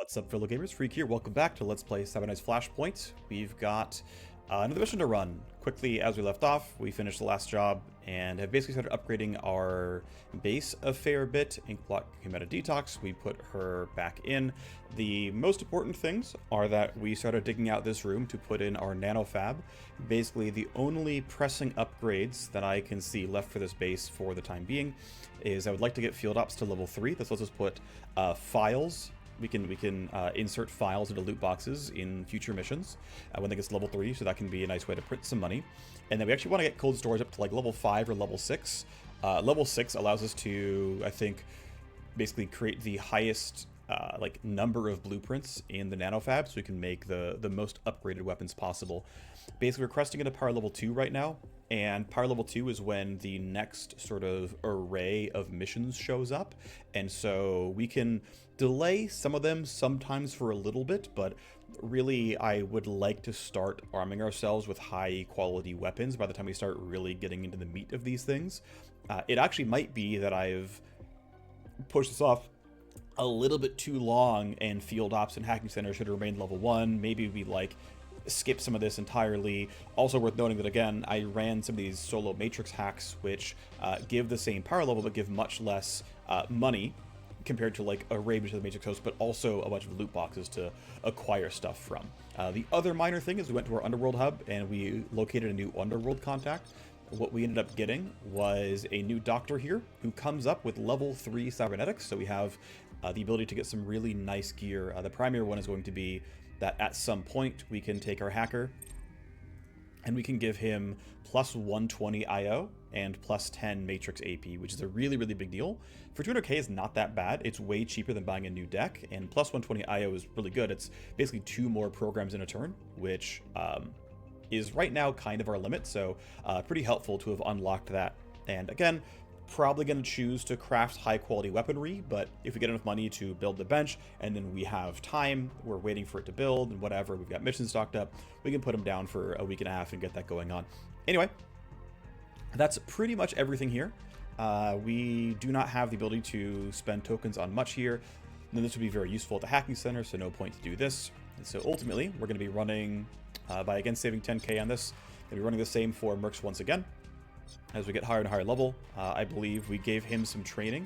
What's up, fellow gamers? Phreak here. Welcome back to Let's Play Seven Nights Flashpoint. We've got another mission to run. Quickly, as we left off, we finished the last job and have basically started upgrading our base a fair bit. Inkblot came out of detox. We put her back in. The most important things are that we started digging out this room to put in our nanofab. Basically, the only pressing upgrades that I can see left for this base for the time being is I would like to get field ops to level 3. This lets us put files. We can insert files into loot boxes in future missions when they get to level 3, so that can be a nice way to print some money. And then we actually want to get cold storage up to like level 5 or level 6. Level 6 allows us to, I think, basically create the highest like number of blueprints in the nanofab, so we can make the most upgraded weapons possible. Basically, we're cresting into power level 2 right now, and power level 2 is when the next sort of array of missions shows up, and so we can delay some of them sometimes for a little bit, but really I would like to start arming ourselves with high quality weapons by the time we start really getting into the meat of these things. It actually might be that I've pushed this off a little bit too long, and field ops and hacking center should remain level 1. Maybe we like skip some of this entirely. Also worth noting that, again, I ran some of these solo matrix hacks which give the same power level but give much less money compared to like a raid to the matrix host, but also a bunch of loot boxes to acquire stuff from. The other minor thing is we went to our underworld hub and we located a new underworld contact. What we ended up getting was a new doctor here who comes up with level 3 cybernetics, so we have the ability to get some really nice gear. The primary one is going to be that at some point we can take our hacker and we can give him plus 120 IO and plus 10 matrix AP, which is a really, really big deal. For 200k is not that bad. It's way cheaper than buying a new deck, and plus 120 IO is really good. It's basically 2 more programs in a turn, which is right now kind of our limit, so pretty helpful to have unlocked that. And again, probably going to choose to craft high quality weaponry, but if we get enough money to build the bench and then we have time, we're waiting for it to build and whatever, we've got missions stocked up, we can put them down for a week and a half and get that going on. Anyway, that's pretty much everything here. We do not have the ability to spend tokens on much here. And then this would be very useful at the hacking center, so no point to do this. And so ultimately, we're going to be running, by again saving 10k on this, going to be running the same for Mercs once again. As we get higher and higher level, I believe we gave him some training,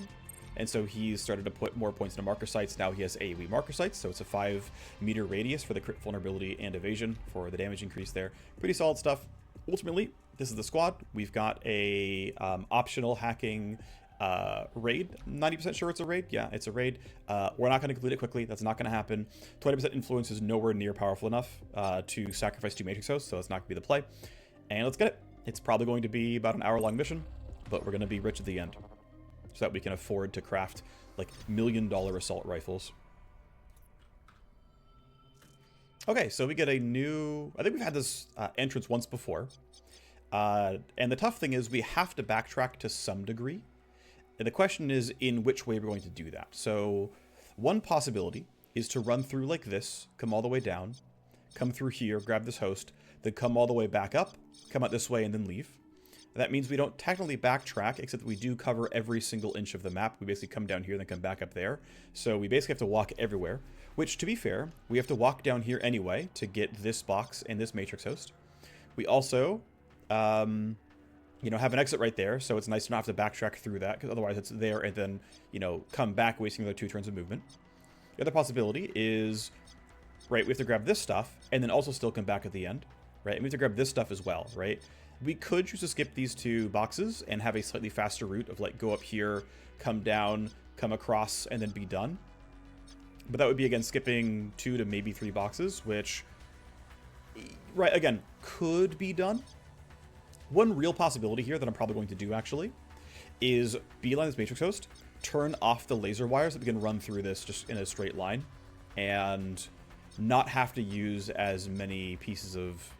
and so he's started to put more points into marker sites. Now he has AoE marker sites, so it's a 5-meter radius for the crit vulnerability and evasion for the damage increase there. Pretty solid stuff. Ultimately, this is the squad. We've got a optional hacking raid. 90% sure it's a raid. Yeah, it's a raid. We're not going to complete it quickly. That's not going to happen. 20% influence is nowhere near powerful enough to sacrifice 2 matrix hosts, so that's not going to be the play. And let's get it. It's probably going to be about an hour-long mission, but we're going to be rich at the end so that we can afford to craft like $1 million assault rifles. Okay, so we get a new... I think we've had this entrance once before. And the tough thing is we have to backtrack to some degree. And the question is in which way we're going to do that. So one possibility is to run through like this, come all the way down, come through here, grab this host, then come all the way back up, come out this way, and then leave. That means we don't technically backtrack, except that we do cover every single inch of the map. We basically come down here, then come back up there. So we basically have to walk everywhere, which, to be fair, we have to walk down here anyway to get this box and this matrix host. We also, you know, have an exit right there, so it's nice to not have to backtrack through that, because otherwise it's there and then, you know, come back wasting another 2 turns of movement. The other possibility is, right, we have to grab this stuff and then also still come back at the end. Right, and we have to grab this stuff as well, right? We could choose to skip these 2 boxes and have a slightly faster route of like go up here, come down, come across, and then be done. But that would be, again, skipping 2 to maybe 3 boxes, which, right, again, could be done. One real possibility here that I'm probably going to do, actually, is beeline this matrix host, turn off the laser wires so that we can run through this just in a straight line, and not have to use as many pieces of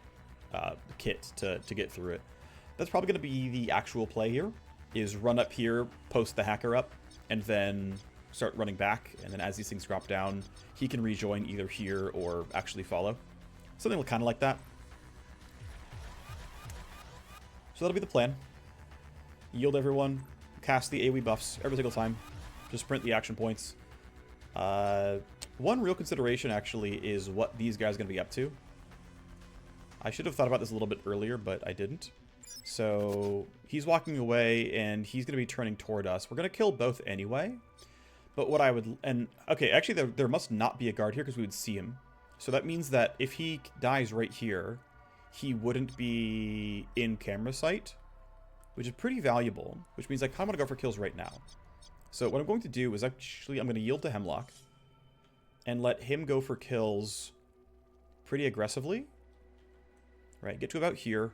kit to get through it. That's probably going to be the actual play here, is run up here, post the hacker up, and then start running back, and then as these things drop down, he can rejoin either here or actually follow. Something kind of like that. So that'll be the plan. Yield everyone, cast the AoE buffs every single time, just print the action points. One real consideration, actually, is what these guys are going to be up to. I should have thought about this a little bit earlier, but I didn't. So he's walking away, and he's going to be turning toward us. We're going to kill both anyway. But what I would... And, okay, actually, there must not be a guard here because we would see him. So that means that if he dies right here, he wouldn't be in camera sight, which is pretty valuable, which means I kind of want to go for kills right now. So what I'm going to do is actually I'm going to yield to Hemlock and let him go for kills pretty aggressively. Right, get to about here.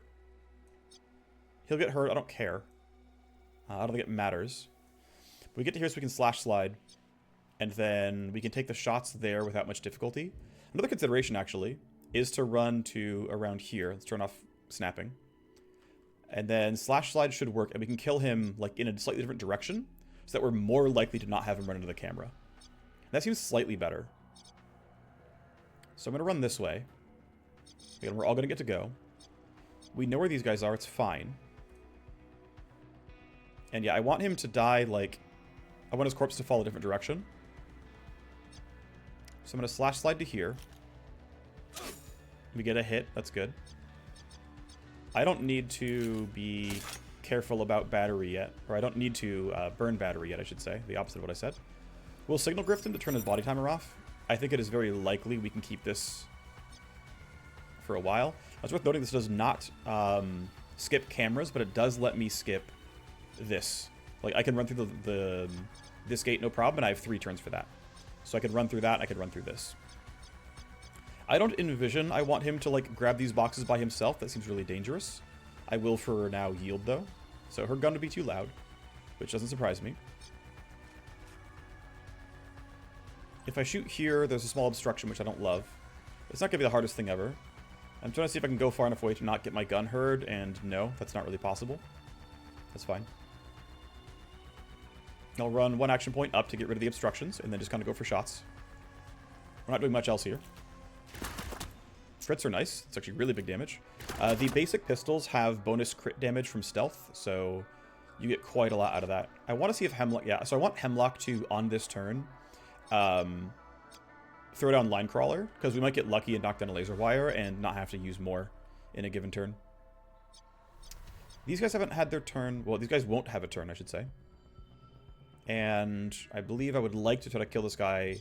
He'll get hurt, I don't care. I don't think it matters. We get to here so we can slash slide, and then we can take the shots there without much difficulty. Another consideration, actually, is to run to around here. Let's turn off snapping. And then slash slide should work, and we can kill him like in a slightly different direction, so that we're more likely to not have him run into the camera. That seems slightly better. So I'm going to run this way. Again, we're all going to get to go. We know where these guys are. It's fine. And yeah, I want him to die, like... I want his corpse to fall a different direction. So I'm going to slash slide to here. We get a hit. That's good. I don't need to be careful about battery yet. Or I don't need to burn battery yet, I should say. The opposite of what I said. We'll signal grift him to turn his body timer off. I think it is very likely we can keep this for a while. It's worth noting this does not skip cameras, but it does let me skip this. Like, I can run through this gate no problem, and I have 3 turns for that. So I could run through that, and I could run through this. I don't envision I want him to, like, grab these boxes by himself. That seems really dangerous. I will for now yield, though. So her gun would be too loud, which doesn't surprise me. If I shoot here, there's a small obstruction, which I don't love. It's not going to be the hardest thing ever. I'm trying to see if I can go far enough away to not get my gun heard, and no, that's not really possible. That's fine. I'll run 1 action point up to get rid of the obstructions, and then just kind of go for shots. We're not doing much else here. Crits are nice. It's actually really big damage. The basic pistols have bonus crit damage from stealth, so you get quite a lot out of that. I want to see if Hemlock... Yeah, so I want Hemlock to, on this turn, throw down Line Crawler, because we might get lucky and knock down a laser wire and not have to use more in a given turn. These guys haven't had their turn. Well, these guys won't have a turn, I should say. And I believe I would like to try to kill this guy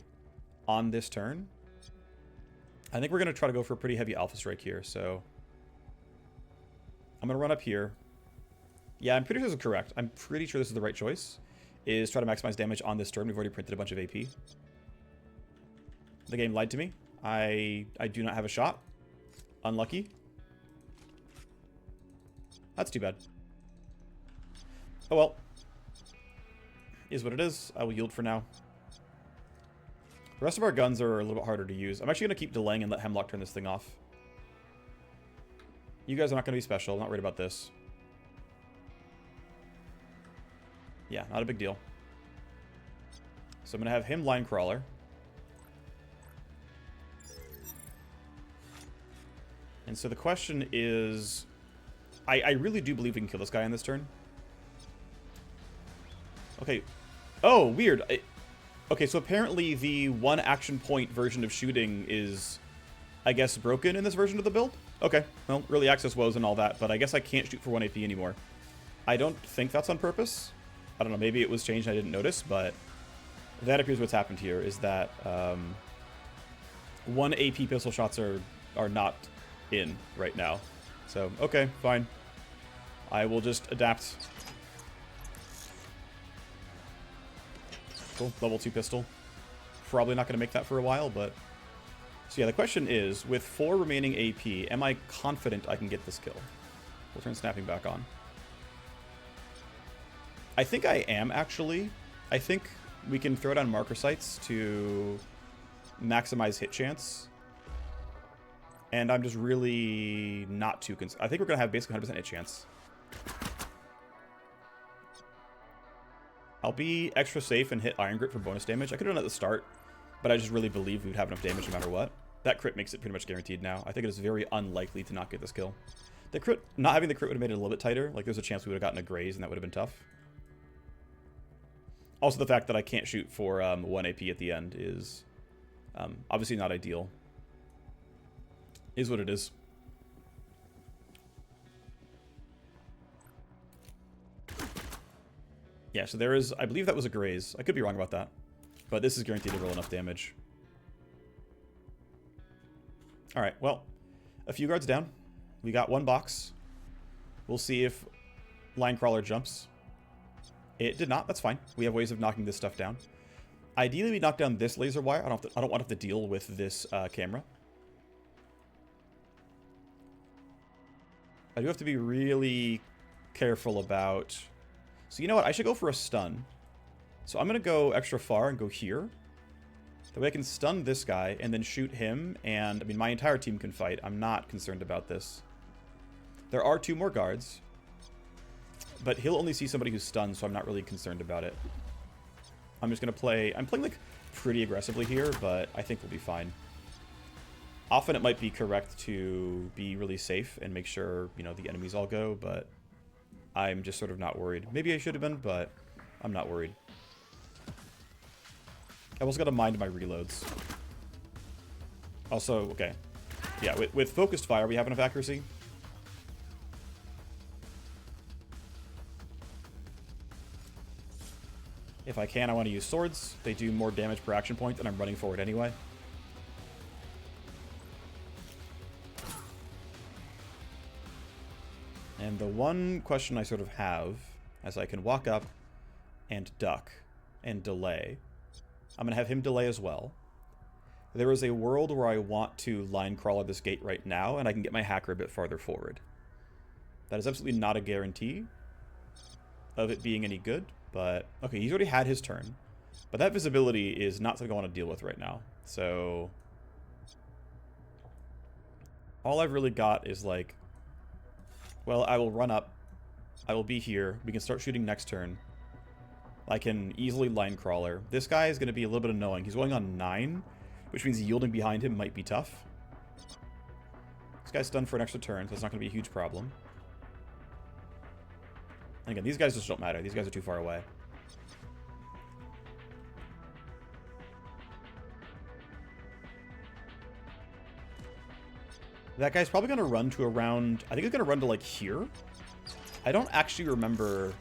on this turn. I think we're going to try to go for a pretty heavy Alpha Strike here, so... I'm going to run up here. Yeah, I'm pretty sure this is correct. I'm pretty sure this is the right choice. Is try to maximize damage on this turn. We've already printed a bunch of AP. The game lied to me. I do not have a shot. Unlucky. That's too bad. Oh well. Is what it is. I will yield for now. The rest of our guns are a little bit harder to use. I'm actually going to keep delaying and let Hemlock turn this thing off. You guys are not going to be special. I'm not worried about this. Yeah, not a big deal. So I'm going to have him Line Crawler. And so the question is... I really do believe we can kill this guy on this turn. Okay. Oh, weird. Okay, so apparently the 1 action point version of shooting is, I guess, broken in this version of the build? Okay. Well, early access woes and all that, but I guess I can't shoot for 1 AP anymore. I don't think that's on purpose. I don't know, maybe it was changed and I didn't notice, but that appears what's happened here, is that 1 AP pistol shots are not in right now. So, okay, fine. I will just adapt. Cool, level 2 pistol. Probably not going to make that for a while, but... So yeah, the question is, with 4 remaining AP, am I confident I can get this kill? We'll turn snapping back on. I think I am, actually. I think we can throw down marker sights to maximize hit chance. And I'm just really not too concerned. I think we're going to have basically 100% hit chance. I'll be extra safe and hit Iron Grip for bonus damage. I could have done it at the start, but I just really believe we would have enough damage no matter what. That crit makes it pretty much guaranteed now. I think it is very unlikely to not get this kill. The crit, not having the crit would have made it a little bit tighter. Like, there's a chance we would have gotten a graze, and that would have been tough. Also, the fact that I can't shoot for 1 AP at the end is Obviously not ideal. Is what it is. Yeah, so there is... I believe that was a graze. I could be wrong about that. But this is guaranteed to roll enough damage. Alright, well. A few guards down. We got one box. We'll see if Linecrawler jumps. It did not. That's fine. We have ways of knocking this stuff down. Ideally, we knock down this laser wire. I don't want to have to deal with this camera. I do have to be really careful about... So you know what? I should go for a stun. So I'm going to go extra far and go here. That way I can stun this guy and then shoot him. And, I mean, my entire team can fight. I'm not concerned about this. There are 2 more guards. But he'll only see somebody who's stunned, so I'm not really concerned about it. I'm just going to play... I'm playing, like, pretty aggressively here, but I think we'll be fine. Often it might be correct to be really safe and make sure, you know, the enemies all go, but I'm just sort of not worried. Maybe I should have been, but I'm not worried. I've also got to mind my reloads. Also, okay. Yeah, with focused fire, we have enough accuracy. If I can, I want to use swords. They do more damage per action point, and I'm running forward anyway. And the one question I sort of have, as I can walk up and duck and delay, I'm going to have him delay as well. There is a world where I want to line crawler this gate right now, and I can get my hacker a bit farther forward. That is absolutely not a guarantee of it being any good, but... Okay, he's already had his turn. But that visibility is not something I want to deal with right now. So... all I've really got is, like... Well, I will run up. I will be here. We can start shooting next turn. I can easily line crawler. This guy is going to be a little bit annoying. He's going on 9, which means yielding behind him might be tough. This guy's stunned for an extra turn, so it's not going to be a huge problem. And again, these guys just don't matter. These guys are too far away. That guy's probably going to run to around... I think he's going to run to, like, here. I don't actually remember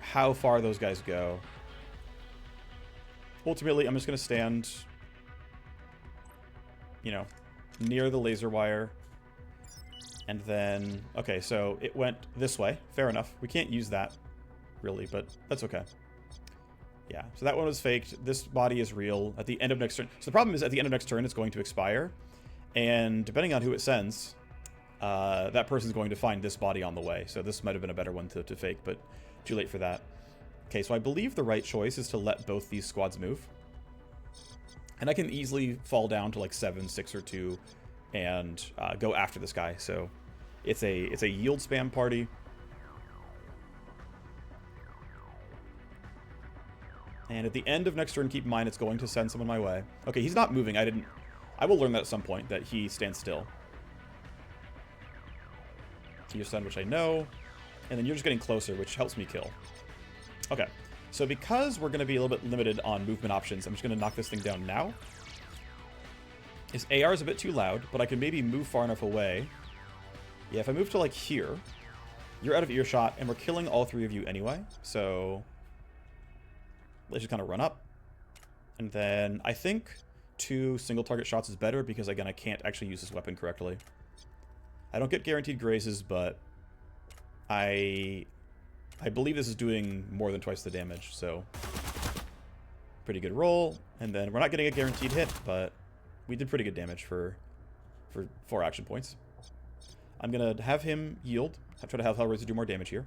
how far those guys go. Ultimately, I'm just going to stand, you know, near the laser wire. And then... Okay, so it went this way. Fair enough. We can't use that, really, but that's okay. Yeah, so that one was faked. This body is real. At the end of next turn... So the problem is, at the end of next turn, it's going to expire. And depending on who it sends, that person's going to find this body on the way. So this might have been a better one to fake, but too late for that. Okay, so I believe the right choice is to let both these squads move. And I can easily fall down to like 7, 6, or 2 and go after this guy. So it's a yield spam party. And at the end of next turn, keep in mind it's going to send someone my way. Okay, he's not moving. I will learn that at some point, that he stands still. You're stunned, which I know. And then you're just getting closer, which helps me kill. Okay. So because we're going to be a little bit limited on movement options, I'm just going to knock this thing down now. His AR is a bit too loud, but I can maybe move far enough away. Yeah, if I move to, like, here, you're out of earshot, and we're killing all 3 of you anyway. So let's just kind of run up. And then I think 2 single target shots is better because, again, I can't actually use this weapon correctly. I don't get guaranteed grazes, but I believe this is doing more than twice the damage, so pretty good roll. And then we're not getting a guaranteed hit, but we did pretty good damage for 4 action points. I'm going to have him yield. I'll try to have Hellraiser do more damage here.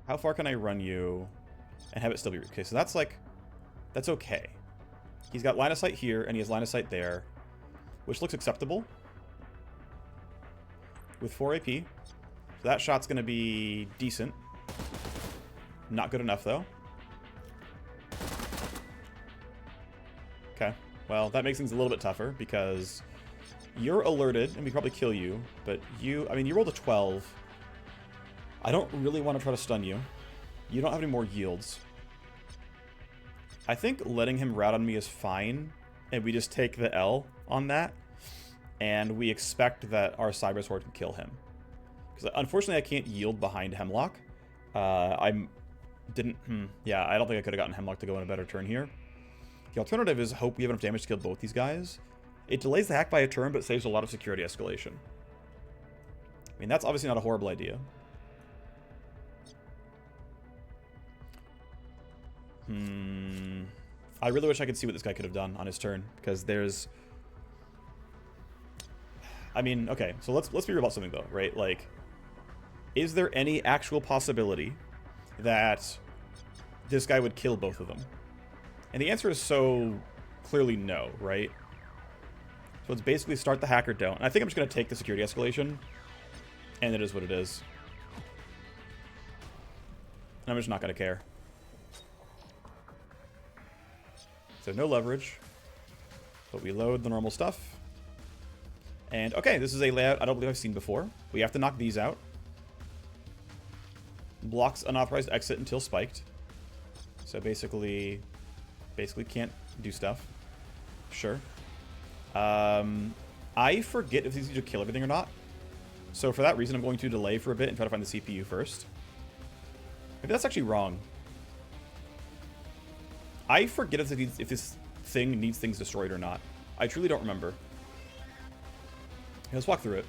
How far can I run you and have it still be... Okay, so that's like... That's okay. He's got line of sight here, and he has line of sight there, which looks acceptable. With 4 AP. So that shot's going to be decent. Not good enough, though. Okay. Well, that makes things a little bit tougher, because you're alerted, and we probably kill you, but you... I mean, you rolled a 12. I don't really want to try to stun you. You don't have any more yields. I think letting him rat on me is fine, and we just take the L on that, and we expect that our Cyber Sword can kill him. Because unfortunately I can't yield behind Hemlock. Yeah, I don't think I could have gotten Hemlock to go in a better turn here. The alternative is hope we have enough damage to kill both these guys. It delays the hack by a turn, but saves a lot of security escalation. I mean, that's obviously not a horrible idea. I really wish I could see what this guy could have done on his turn, because there's... I mean, okay, so let's be real about something, though, right? Like, is there any actual possibility that this guy would kill both of them? And the answer is so clearly no, right? So it's basically start the hacker down. And I think I'm just going to take the security escalation, and it is what it is. And I'm just not going to care. So no leverage, but we load the normal stuff. And okay, this is a layout I don't believe I've seen before. We have to knock these out. Blocks unauthorized exit until spiked. So basically can't do stuff. Sure. I forget if these need to kill everything or not. So for that reason, I'm going to delay for a bit and try to find the CPU first. Maybe that's actually wrong. I forget if this thing needs things destroyed or not. I truly don't remember. Let's walk through it.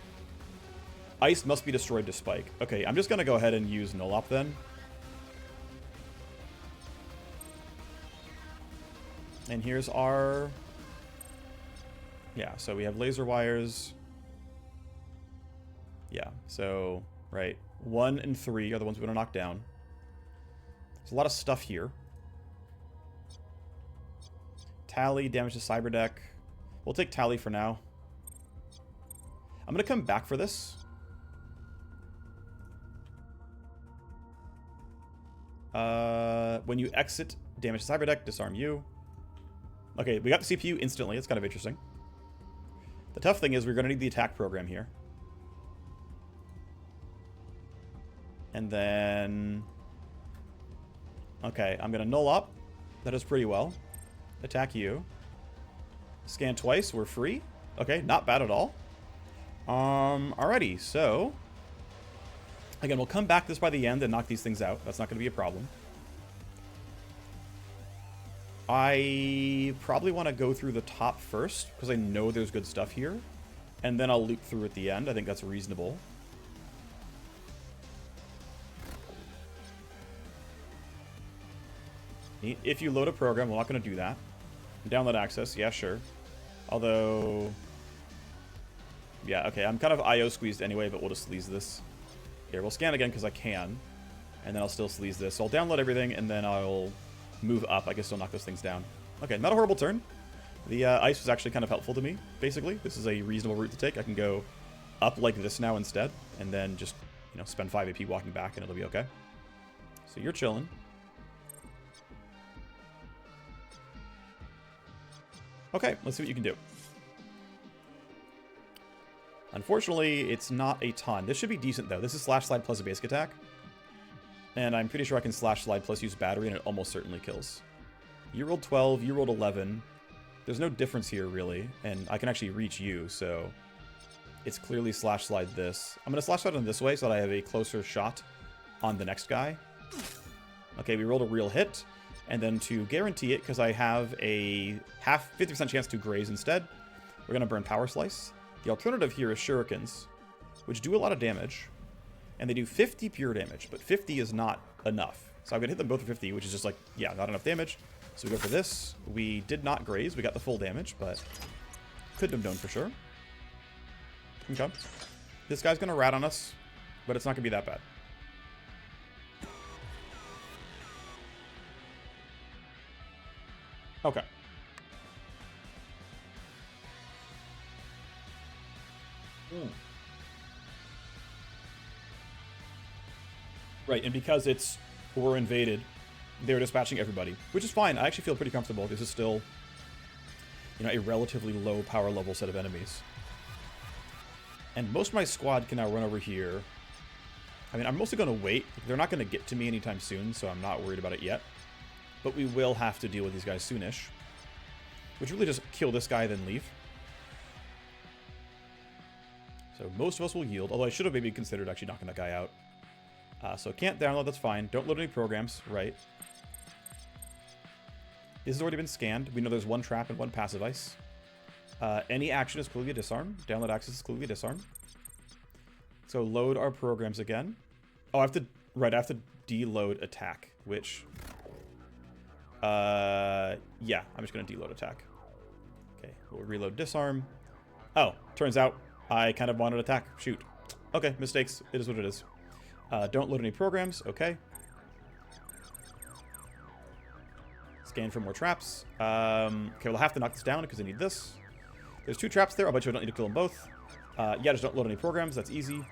Ice must be destroyed to spike. Okay, I'm just going to go ahead and use Null Op then. And here's our... Yeah, so we have laser wires. Yeah, so, right. 1 and 3 are the ones we want to knock down. There's a lot of stuff here. Tally, damage to cyber deck. We'll take Tally for now. I'm going to come back for this. When you exit, damage to cyber deck, disarm you. Okay, we got the CPU instantly. It's kind of interesting. The tough thing is we're going to need the attack program here. And then... Okay, I'm going to Null Up. That does pretty well. Attack you. Scan twice, we're free. Okay, not bad at all. Alrighty, so... Again, we'll come back this by the end and knock these things out. That's not going to be a problem. I probably want to go through the top first, because I know there's good stuff here. And then I'll loop through at the end. I think that's reasonable. If you load a program, we're not going to do that. Download access, yeah, sure. Although... Yeah, okay, I'm kind of IO squeezed anyway, but we'll just sleaze this. Here, we'll scan again because I can. And then I'll still sleaze this. So I'll download everything, and then I'll move up. I guess still knock those things down. Okay, not a horrible turn. The ice was actually kind of helpful to me, basically. This is a reasonable route to take. I can go up like this now instead, and then just, you know, spend 5 AP walking back, and it'll be okay. So you're chilling. Okay, let's see what you can do. Unfortunately, it's not a ton. This should be decent, though. This is Slash Slide plus a basic attack. And I'm pretty sure I can Slash Slide plus use battery, and it almost certainly kills. You rolled 12, you rolled 11. There's no difference here, really. And I can actually reach you, so... It's clearly Slash Slide this. I'm going to Slash Slide on this way so that I have a closer shot on the next guy. Okay, we rolled a real hit. And then to guarantee it, because I have a 50% chance to graze instead, we're going to burn Power Slice. The alternative here is Shurikens, which do a lot of damage. And they do 50 pure damage, but 50 is not enough. So I'm going to hit them both for 50, which is just like, yeah, not enough damage. So we go for this. We did not graze. We got the full damage, but couldn't have known for sure. Okay. This guy's going to rat on us, but it's not going to be that bad. Okay. Right, and because we're invaded, they're dispatching everybody, which is fine. I actually feel pretty comfortable. This is still, you know, a relatively low power level set of enemies. And most of my squad can now run over here I mean, I'm mostly going to wait. They're not going to get to me anytime soon, so I'm not worried about it yet. But we will have to deal with these guys soonish. Which really just kill this guy, then leave. So most of us will yield, although I should have maybe considered actually knocking that guy out. So can't download, that's fine. Don't load any programs, right. This has already been scanned. We know there's one trap and one passive ice. Any action is clearly a disarm. Download access is clearly a disarm. So load our programs again. Oh, I have to deload attack, which... yeah, I'm just going to deload attack. Okay, we'll reload disarm. Oh, turns out I kind of wanted attack. Shoot. Okay, mistakes. It is what it is. Don't load any programs. Okay. Scan for more traps. Okay, we'll have to knock this down because I need this. There's 2 traps there. I'll bet you I don't need to kill them both. Yeah, just don't load any programs. That's easy.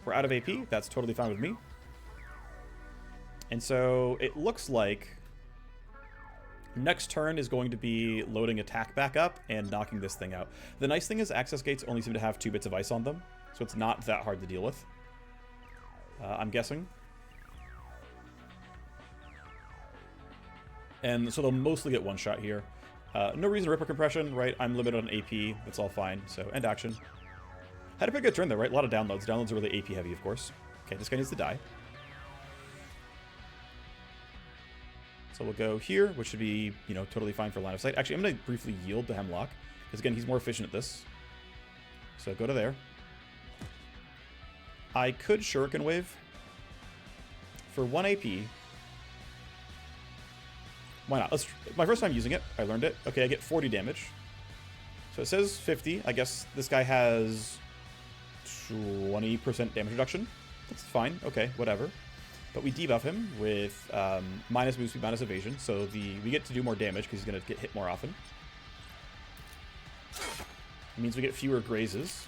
We're out of AP. That's totally fine with me. And so it looks like next turn is going to be loading attack back up and knocking this thing out. The nice thing is access gates only seem to have 2 bits of ice on them, so it's not that hard to deal with. I'm guessing. And so they'll mostly get one shot here. No reason to rip a compression, right? I'm limited on AP. That's all fine. So end action. Had a pretty good turn though, right? A lot of downloads. Downloads are really AP heavy, of course. Okay, this guy needs to die. So we'll go here, which should be, you know, totally fine for line of sight. Actually, I'm going to briefly yield to Hemlock, because again, he's more efficient at this. So go to there. I could Shuriken Wave. For 1 AP. Why not? My first time using it, I learned it. Okay, I get 40 damage. So it says 50. I guess this guy has 20% damage reduction. That's fine. Okay, whatever. But we debuff him with minus move speed, minus evasion. So we get to do more damage because he's going to get hit more often. It means we get fewer grazes.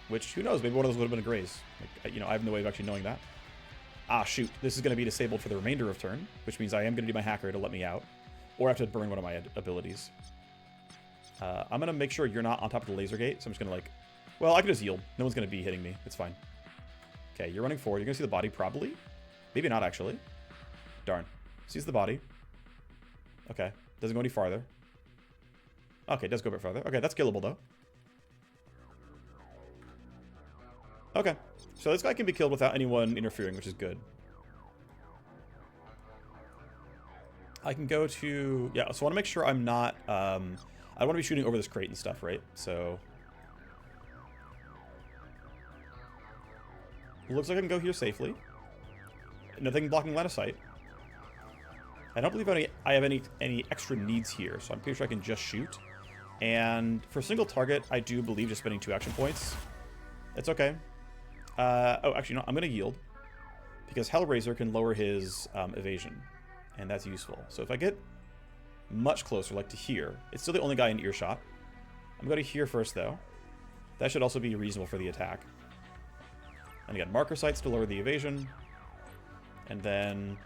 Which, who knows, maybe one of those would have been a graze. Like, you know, I have no way of actually knowing that. Ah, shoot. This is going to be disabled for the remainder of turn, which means I am going to do my hacker to let me out. Or I have to burn one of my abilities. I'm going to make sure you're not on top of the laser gate, so I'm just going to, like... Well, I can just yield. No one's going to be hitting me. It's fine. Okay, you're running forward. You're going to see the body, probably. Maybe not, actually. Darn. Sees the body. Okay. Doesn't go any farther. Okay, it does go a bit farther. Okay, that's killable, though. Okay. So this guy can be killed without anyone interfering, which is good. I can go to... Yeah, so I want to make sure I'm not... I want to be shooting over this crate and stuff, right? So... It looks like I can go here safely. Nothing blocking line of sight. I don't believe I have any extra needs here, so I'm pretty sure I can just shoot. And for single target, I do believe just spending 2 action points. It's okay. Oh, actually, no, I'm going to yield. Because Hellraiser can lower his evasion. And that's useful. So if I get much closer, like to here, it's still the only guy in earshot. I'm going to here first, though. That should also be reasonable for the attack. And again, marker sights to lower the evasion. And then...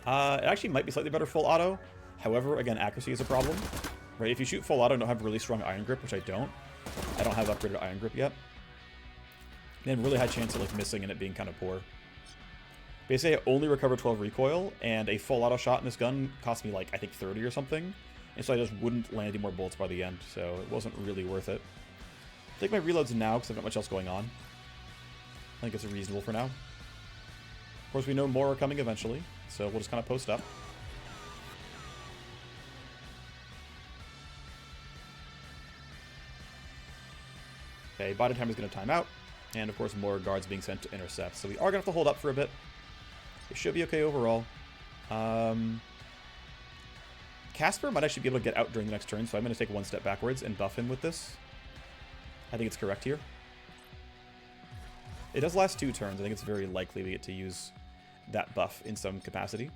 it actually might be slightly better full auto. However, again, accuracy is a problem. Right, if you shoot full auto and don't have really strong iron grip, which I don't have upgraded iron grip yet. Then really high chance of like missing and it being kind of poor. Basically, I only recover 12 recoil, and a full auto shot in this gun cost me like, I think 30 or something. And so I just wouldn't land any more bullets by the end, so it wasn't really worth it. Take my reloads now, because I've got much else going on. I think it's reasonable for now. Of course, we know more are coming eventually, so we'll just kind of post up. Okay, body time is going to time out. And of course, more guards being sent to intercept. So we are going to have to hold up for a bit. It should be okay overall. Casper might actually be able to get out during the next turn, so I'm going to take one step backwards and buff him with this. I think it's correct here. It does last 2 turns. I think it's very likely we get to use that buff in some capacity.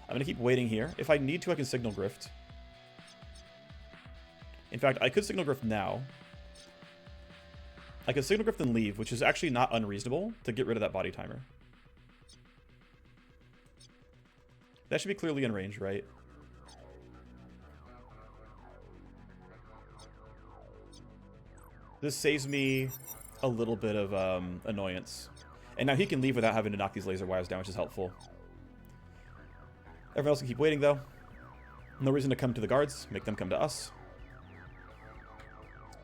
I'm going to keep waiting here. If I need to, I can Signal Grift. In fact, I could Signal Grift now. I could Signal Grift and leave, which is actually not unreasonable to get rid of that body timer. That should be clearly in range, right? This saves me a little bit of annoyance. And now he can leave without having to knock these laser wires down, which is helpful. Everyone else can keep waiting, though. No reason to come to the guards. Make them come to us.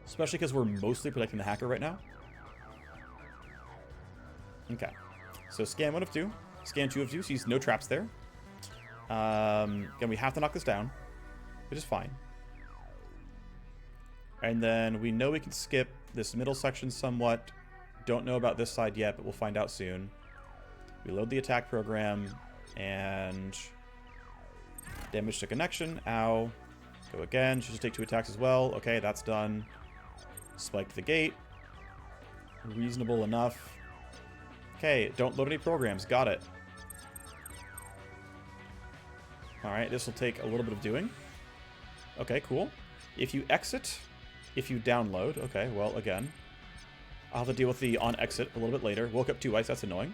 Especially because we're mostly protecting the hacker right now. Okay. So scan 1 of 2. Scan 2 of 2. Sees no traps there. Again, we have to knock this down, which is fine. And then we know we can skip this middle section somewhat. Don't know about this side yet, but we'll find out soon. We load the attack program, and damage to connection. Ow. Go again. Should just take 2 attacks as well. Okay, that's done. Spiked the gate. Reasonable enough. Okay, don't load any programs. Got it. Alright, this will take a little bit of doing. Okay, cool. If you exit, if you download, okay, well, again, I'll have to deal with the on exit a little bit later. Woke up twice, that's annoying.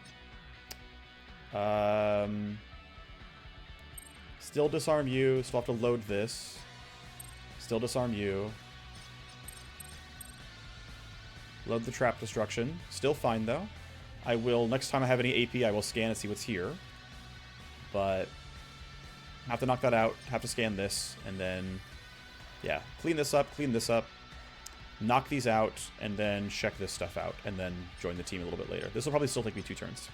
Still disarm you, still have to load this. Still disarm you. Load the trap destruction. Still fine, though. I will, next time I have any AP, I will scan and see what's here. But have to knock that out, have to scan this, and then, yeah, clean this up, knock these out, and then check this stuff out, and then join the team a little bit later. This will probably still take me 2 turns.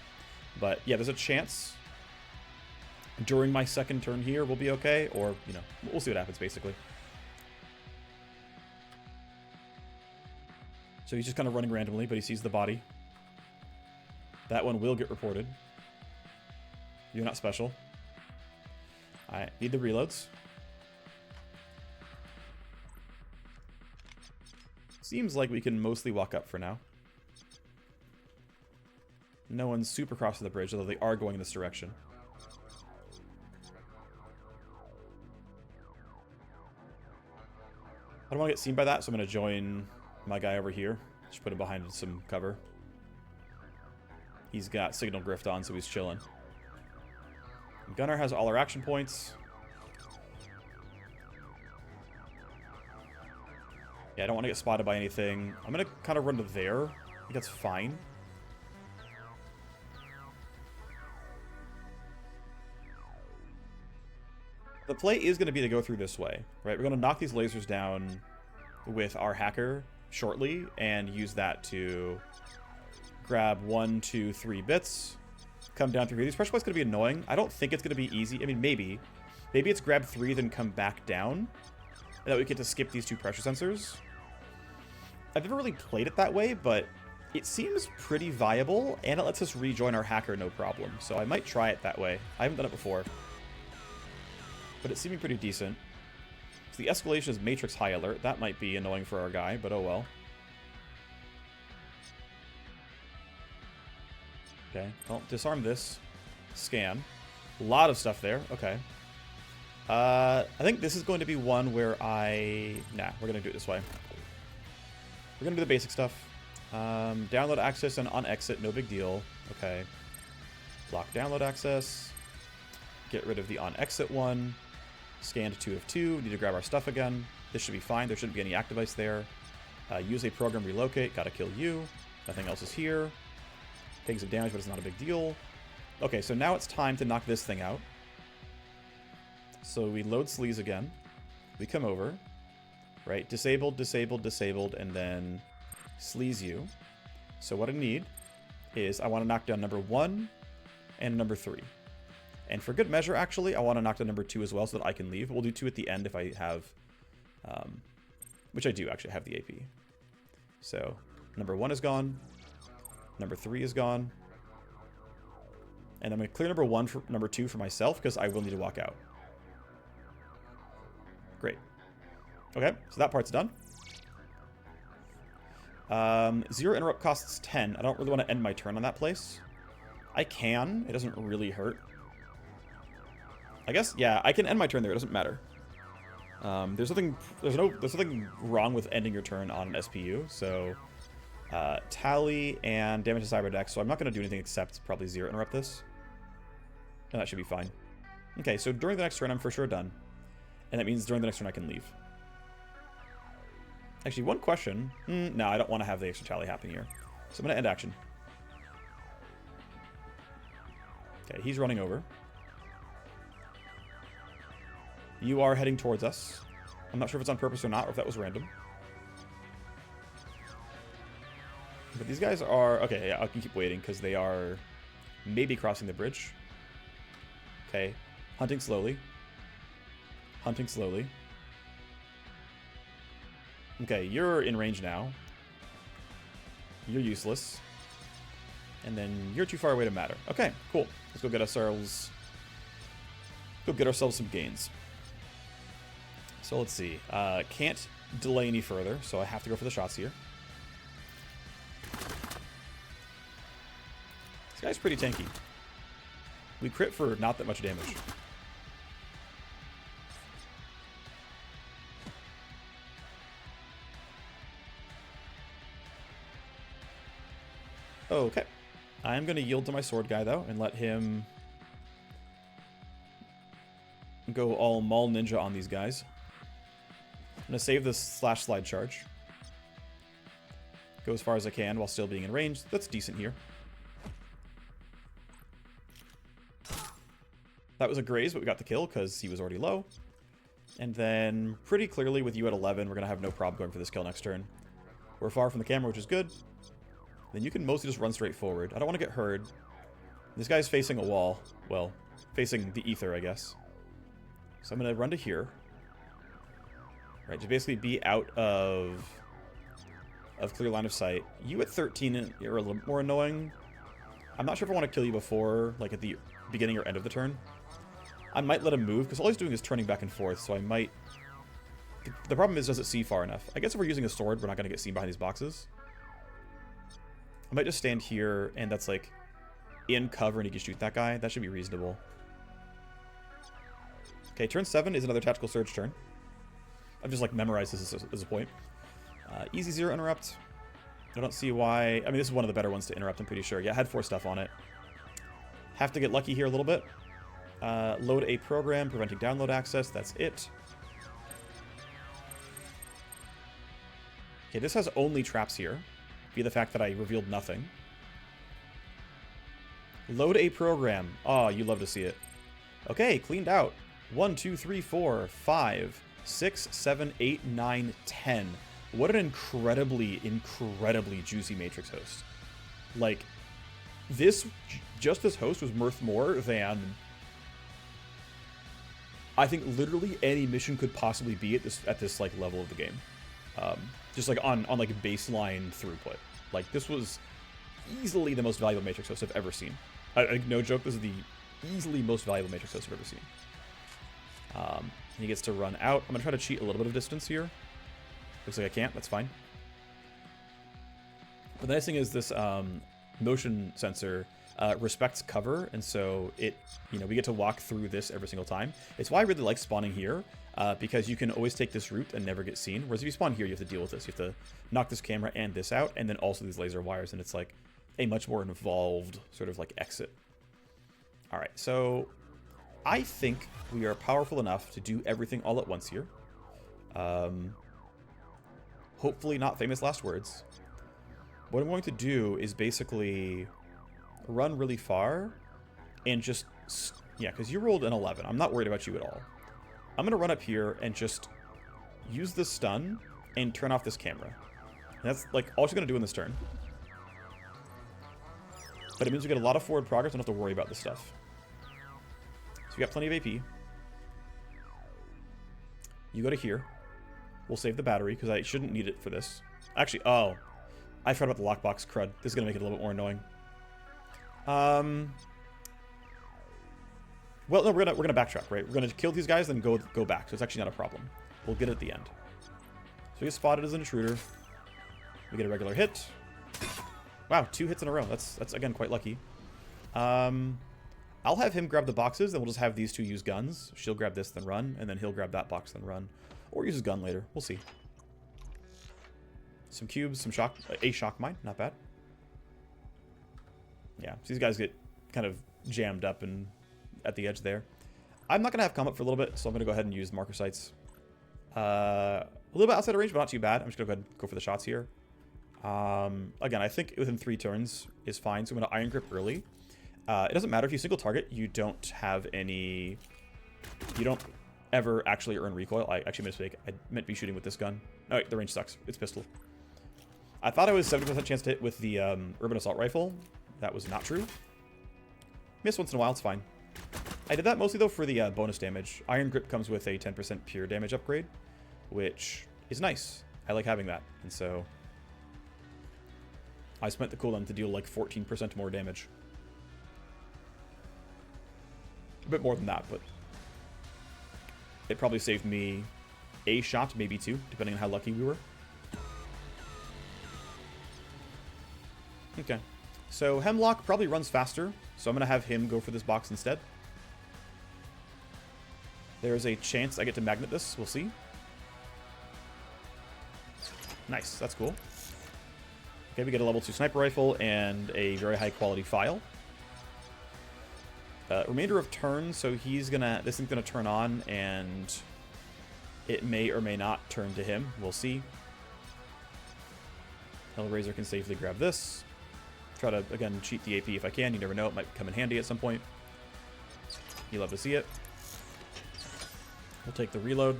But, yeah, there's a chance during my second turn here we'll be okay, or, you know, we'll see what happens, basically. So he's just kind of running randomly, but he sees the body. That one will get reported. You're not special. I need the reloads. Seems like we can mostly walk up for now. No one's super crossing the bridge, although they are going in this direction. I don't want to get seen by that, so I'm going to join my guy over here. Just put him behind some cover. He's got Signal Grift on, so he's chilling. Gunner has all our action points. Yeah, I don't want to get spotted by anything. I'm going to kind of run to there. I think that's fine. The play is going to be to go through this way, right? We're going to knock these lasers down with our hacker shortly and use that to grab 1, 2, 3 bits. Come down through here. These pressure points going to be annoying. I don't think it's going to be easy. I mean, maybe. Maybe it's grab 3, then come back down. And that we get to skip these 2 pressure sensors. I've never really played it that way, but it seems pretty viable, and it lets us rejoin our hacker no problem. So I might try it that way. I haven't done it before. But it's seeming pretty decent. So the escalation is Matrix High Alert. That might be annoying for our guy, but oh well. Okay, well, disarm this. Scan. A lot of stuff there. Okay. I think this is going to be one where Nah, we're going to do it this way. We're going to do the basic stuff. Download access and on exit, no big deal. Okay. Block download access. Get rid of the on exit one. Scan to 2 of 2. Need to grab our stuff again. This should be fine. There shouldn't be any active ice there. Use a program relocate. Gotta kill you. Nothing else is here. Taking some damage, but it's not a big deal. Okay, so now it's time to knock this thing out. So we load sleaze again. We come over. Right? Disabled, disabled, disabled, and then sleaze you. So what I need is I want to knock down number 1 and number 3. And for good measure, actually, I want to knock down number 2 as well so that I can leave. We'll do 2 at the end if I have... which I do actually have the AP. So number 1 is gone. Number 3 is gone. And I'm going to clear number 1 for number 2 for myself because I will need to walk out. Great. Okay, so that part's done. 0 interrupt costs 10. I don't really want to end my turn on that place. I can. It doesn't really hurt. I guess, yeah, I can end my turn there. It doesn't matter. There's nothing wrong with ending your turn on an SPU. So, tally and damage to cyberdeck. So I'm not going to do anything except probably 0 interrupt this. And that should be fine. Okay, so during the next turn, I'm for sure done. And that means during the next turn, I can leave. Actually, one question. No, I don't want to have the extra tally happen here. So I'm going to end action. Okay, he's running over. You are heading towards us. I'm not sure if it's on purpose or not, or if that was random. But these guys are... Okay, yeah, I can keep waiting, because they are maybe crossing the bridge. Okay, hunting slowly. Hunting slowly. Okay, you're in range now. You're useless. And then you're too far away to matter. Okay, cool. Let's go get ourselves... Go get ourselves some gains. So let's see. Can't delay any further, so I have to go for the shots here. This guy's pretty tanky. We crit for not that much damage. Okay. I'm going to yield to my sword guy, though, and let him go all Maul Ninja on these guys. I'm going to save this slash slide charge. Go as far as I can while still being in range. That's decent here. That was a graze, but we got the kill because he was already low. And then, pretty clearly, with you at 11, we're going to have no problem going for this kill next turn. We're far from the camera, which is good. Then you can mostly just run straight forward. I don't want to get heard. This guy's facing a wall. Well, facing the ether, I guess. So I'm going to run to here. Right, to basically be out of clear line of sight. You at 13 are a little more annoying. I'm not sure if I want to kill you before, like at the beginning or end of the turn. I might let him move, because all he's doing is turning back and forth, so I might... The problem is, does it see far enough? I guess if we're using a sword, we're not going to get seen behind these boxes. I might just stand here, and that's like in cover, and he can shoot that guy. That should be reasonable. Okay, turn 7 is another tactical surge turn. I've just like memorized this as a point. Easy 0 interrupt. I don't see why. I mean, this is one of the better ones to interrupt, I'm pretty sure. Yeah, I had 4 stuff on it. Have to get lucky here a little bit. Load a program, preventing download access. That's it. Okay, this has only traps here, via the fact that I revealed nothing. Load a program. Oh, you love to see it. Okay, cleaned out. 1, 2, 3, 4, 5, 6, 7, 8, 9, 10. What an incredibly, incredibly juicy Matrix host. Like, this, just this host was worth more than I think literally any mission could possibly be at this like level of the game. Just like on like baseline throughput. Like, this was easily the most valuable Matrix host I've ever seen. No joke, this is the easily most valuable Matrix host I've ever seen. He gets to run out. I'm gonna try to cheat a little bit of distance here. Looks like I can't, that's fine. But the nice thing is this motion sensor respects cover, and so it, we get to walk through this every single time. It's why I really like spawning here, because you can always take this route and never get seen. Whereas if you spawn here, you have to deal with this. You have to knock this camera and this out, and then also these laser wires, and it's like a much more involved sort of like exit. All right, so I think we are powerful enough to do everything all at once here. Hopefully not famous last words. What I'm going to do is basically run really far and just... Yeah, because you rolled an 11. I'm not worried about you at all. I'm going to run up here and just use the stun and turn off this camera. And that's like all she's going to do in this turn. But it means we get a lot of forward progress. I don't have to worry about this stuff. So we got plenty of AP. You go to here. We'll save the battery, because I shouldn't need it for this. Actually, oh. I forgot about the lockbox crud. This is going to make it a little bit more annoying. Well, no, we're gonna backtrack, right? We're gonna kill these guys, then go back. So it's actually not a problem. We'll get it at the end. So we get spotted as an intruder. We get a regular hit. Wow, 2 hits in a row. That's again quite lucky. I'll have him grab the boxes, then we'll just have these two use guns. She'll grab this, then run, and then he'll grab that box, then run. Or use his gun later. We'll see. Some cubes, some shock, a shock mine, not bad. Yeah, so these guys get kind of jammed up and at the edge there. I'm not gonna have come up for a little bit, so I'm gonna go ahead and use marker sights. A little bit outside of range, but not too bad. I'm just going to go ahead and go for the shots here. Again, I think within 3 turns is fine, so I'm going to Iron Grip early. It doesn't matter if you single target, you don't have any... You don't ever actually earn recoil. I actually made a mistake. I meant to be shooting with this gun. No, wait, the range sucks. It's pistol. I thought I was 70% chance to hit with the Urban Assault Rifle. That was not true. Miss once in a while, it's fine. I did that mostly, though, for the bonus damage. Iron Grip comes with a 10% pure damage upgrade, which is nice. I like having that, and so... I spent the cooldown to deal like 14% more damage. A bit more than that, but... It probably saved me a shot, maybe 2, depending on how lucky we were. Okay. So Hemlock probably runs faster, so I'm going to have him go for this box instead. There's a chance I get to magnet this. We'll see. Nice. That's cool. Okay, we get a level 2 sniper rifle and a very high quality file. Remainder of turn, so he's gonna... This thing's gonna turn on, and it may or may not turn to him. We'll see. Hellraiser can safely grab this. Try to, again, cheat the AP if I can. You never know. It might come in handy at some point. You love to see it. We'll take the reload.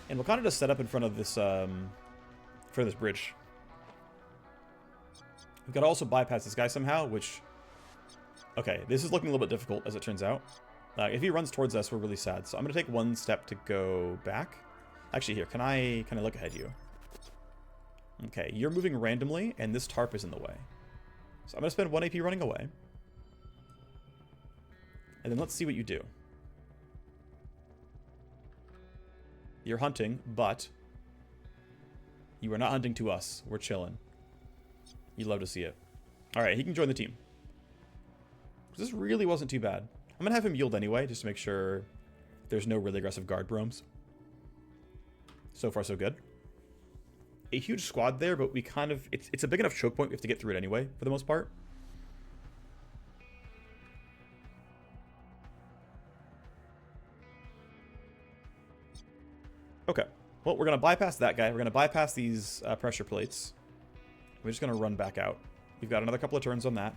And we'll kind of just set up in front of this bridge. We've got to also bypass this guy somehow, which... Okay, this is looking a little bit difficult, as it turns out. If he runs towards us, we're really sad. So I'm going to take 1 step to go back. Actually, here, can I look ahead you? Okay, you're moving randomly, and this tarp is in the way. So I'm going to spend 1 AP running away. And then let's see what you do. You're hunting, but you are not hunting to us. We're chilling. You love to see it. Alright, he can join the team. This really wasn't too bad. I'm going to have him yield anyway, just to make sure there's no really aggressive guard bromes. So far, so good. A huge squad there, but we kind of... It's a big enough choke point, we have to get through it anyway, for the most part. Okay. Well, we're going to bypass that guy. We're going to bypass these pressure plates. We're just going to run back out. We've got another couple of turns on that.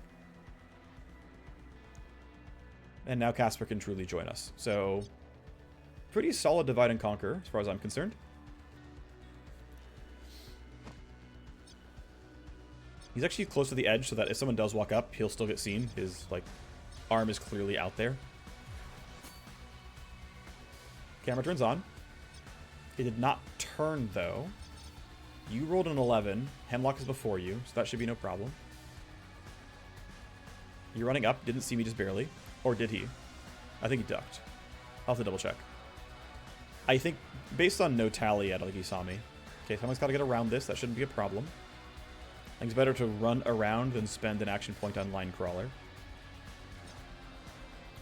And now Casper can truly join us. So, pretty solid divide and conquer, as far as I'm concerned. He's actually close to the edge, so that if someone does walk up, he'll still get seen. His, like, arm is clearly out there. Camera turns on. It did not turn, though. You rolled an 11. Hemlock is before you, so that should be no problem. You're running up. Didn't see me just barely. Or did he? I think he ducked. I'll have to double check. I think, based on no tally, I don't think he saw me. Okay, someone's got to get around this. That shouldn't be a problem. I think it's better to run around than spend an action point on line crawler.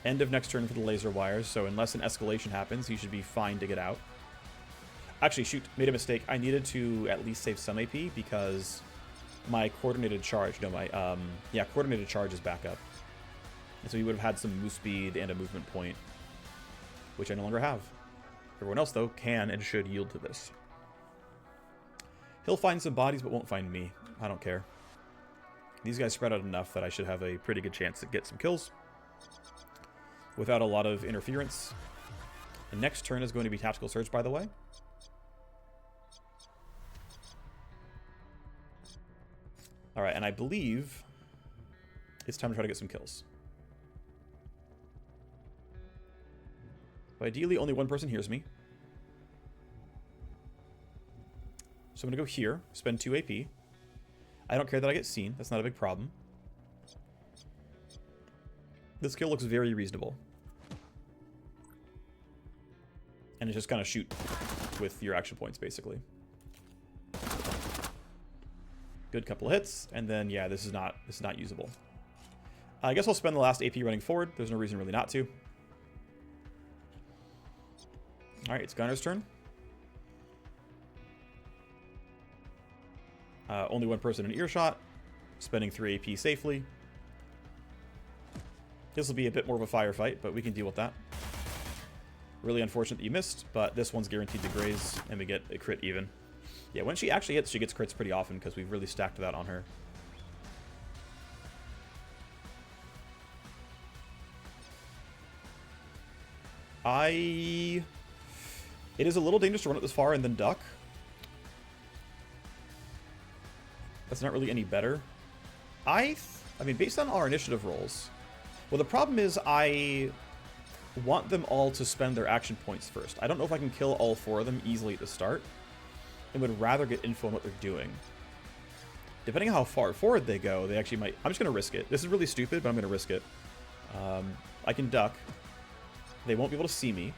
End of next turn for the laser wires, so unless an escalation happens, he should be fine to get out. Actually, shoot, made a mistake. I needed to at least save some AP because my coordinated charge, coordinated charge is back up. And so he would have had some move speed and a movement point, which I no longer have. Everyone else, though, can and should yield to this. He'll find some bodies, but won't find me. I don't care. These guys spread out enough that I should have a pretty good chance to get some kills without a lot of interference. The next turn is going to be Tactical Surge, by the way. Alright, and I believe it's time to try to get some kills. But ideally, only one person hears me. So I'm going to go here, spend 2 AP. I don't care that I get seen. That's not a big problem. This kill looks very reasonable. And it's just kind of shoot with your action points, basically. Good couple of hits, and then, yeah, this is not usable. I guess I'll spend the last AP running forward. There's no reason really not to. Alright, it's Gunner's turn. Only one person in earshot. Spending 3 AP safely. This will be a bit more of a firefight, but we can deal with that. Really unfortunate that you missed, but this one's guaranteed to graze, and we get a crit even. Yeah, when she actually hits, she gets crits pretty often because we've really stacked that on her. It is a little dangerous to run it this far and then duck. That's not really any better. I mean, based on our initiative rolls, well, the problem is I want them all to spend their action points first. I don't know if I can kill all 4 of them easily at the start, and would rather get info on what they're doing. Depending on how far forward they go, they actually might... I'm just going to risk it. This is really stupid, but I'm going to risk it. I can duck. They won't be able to see me.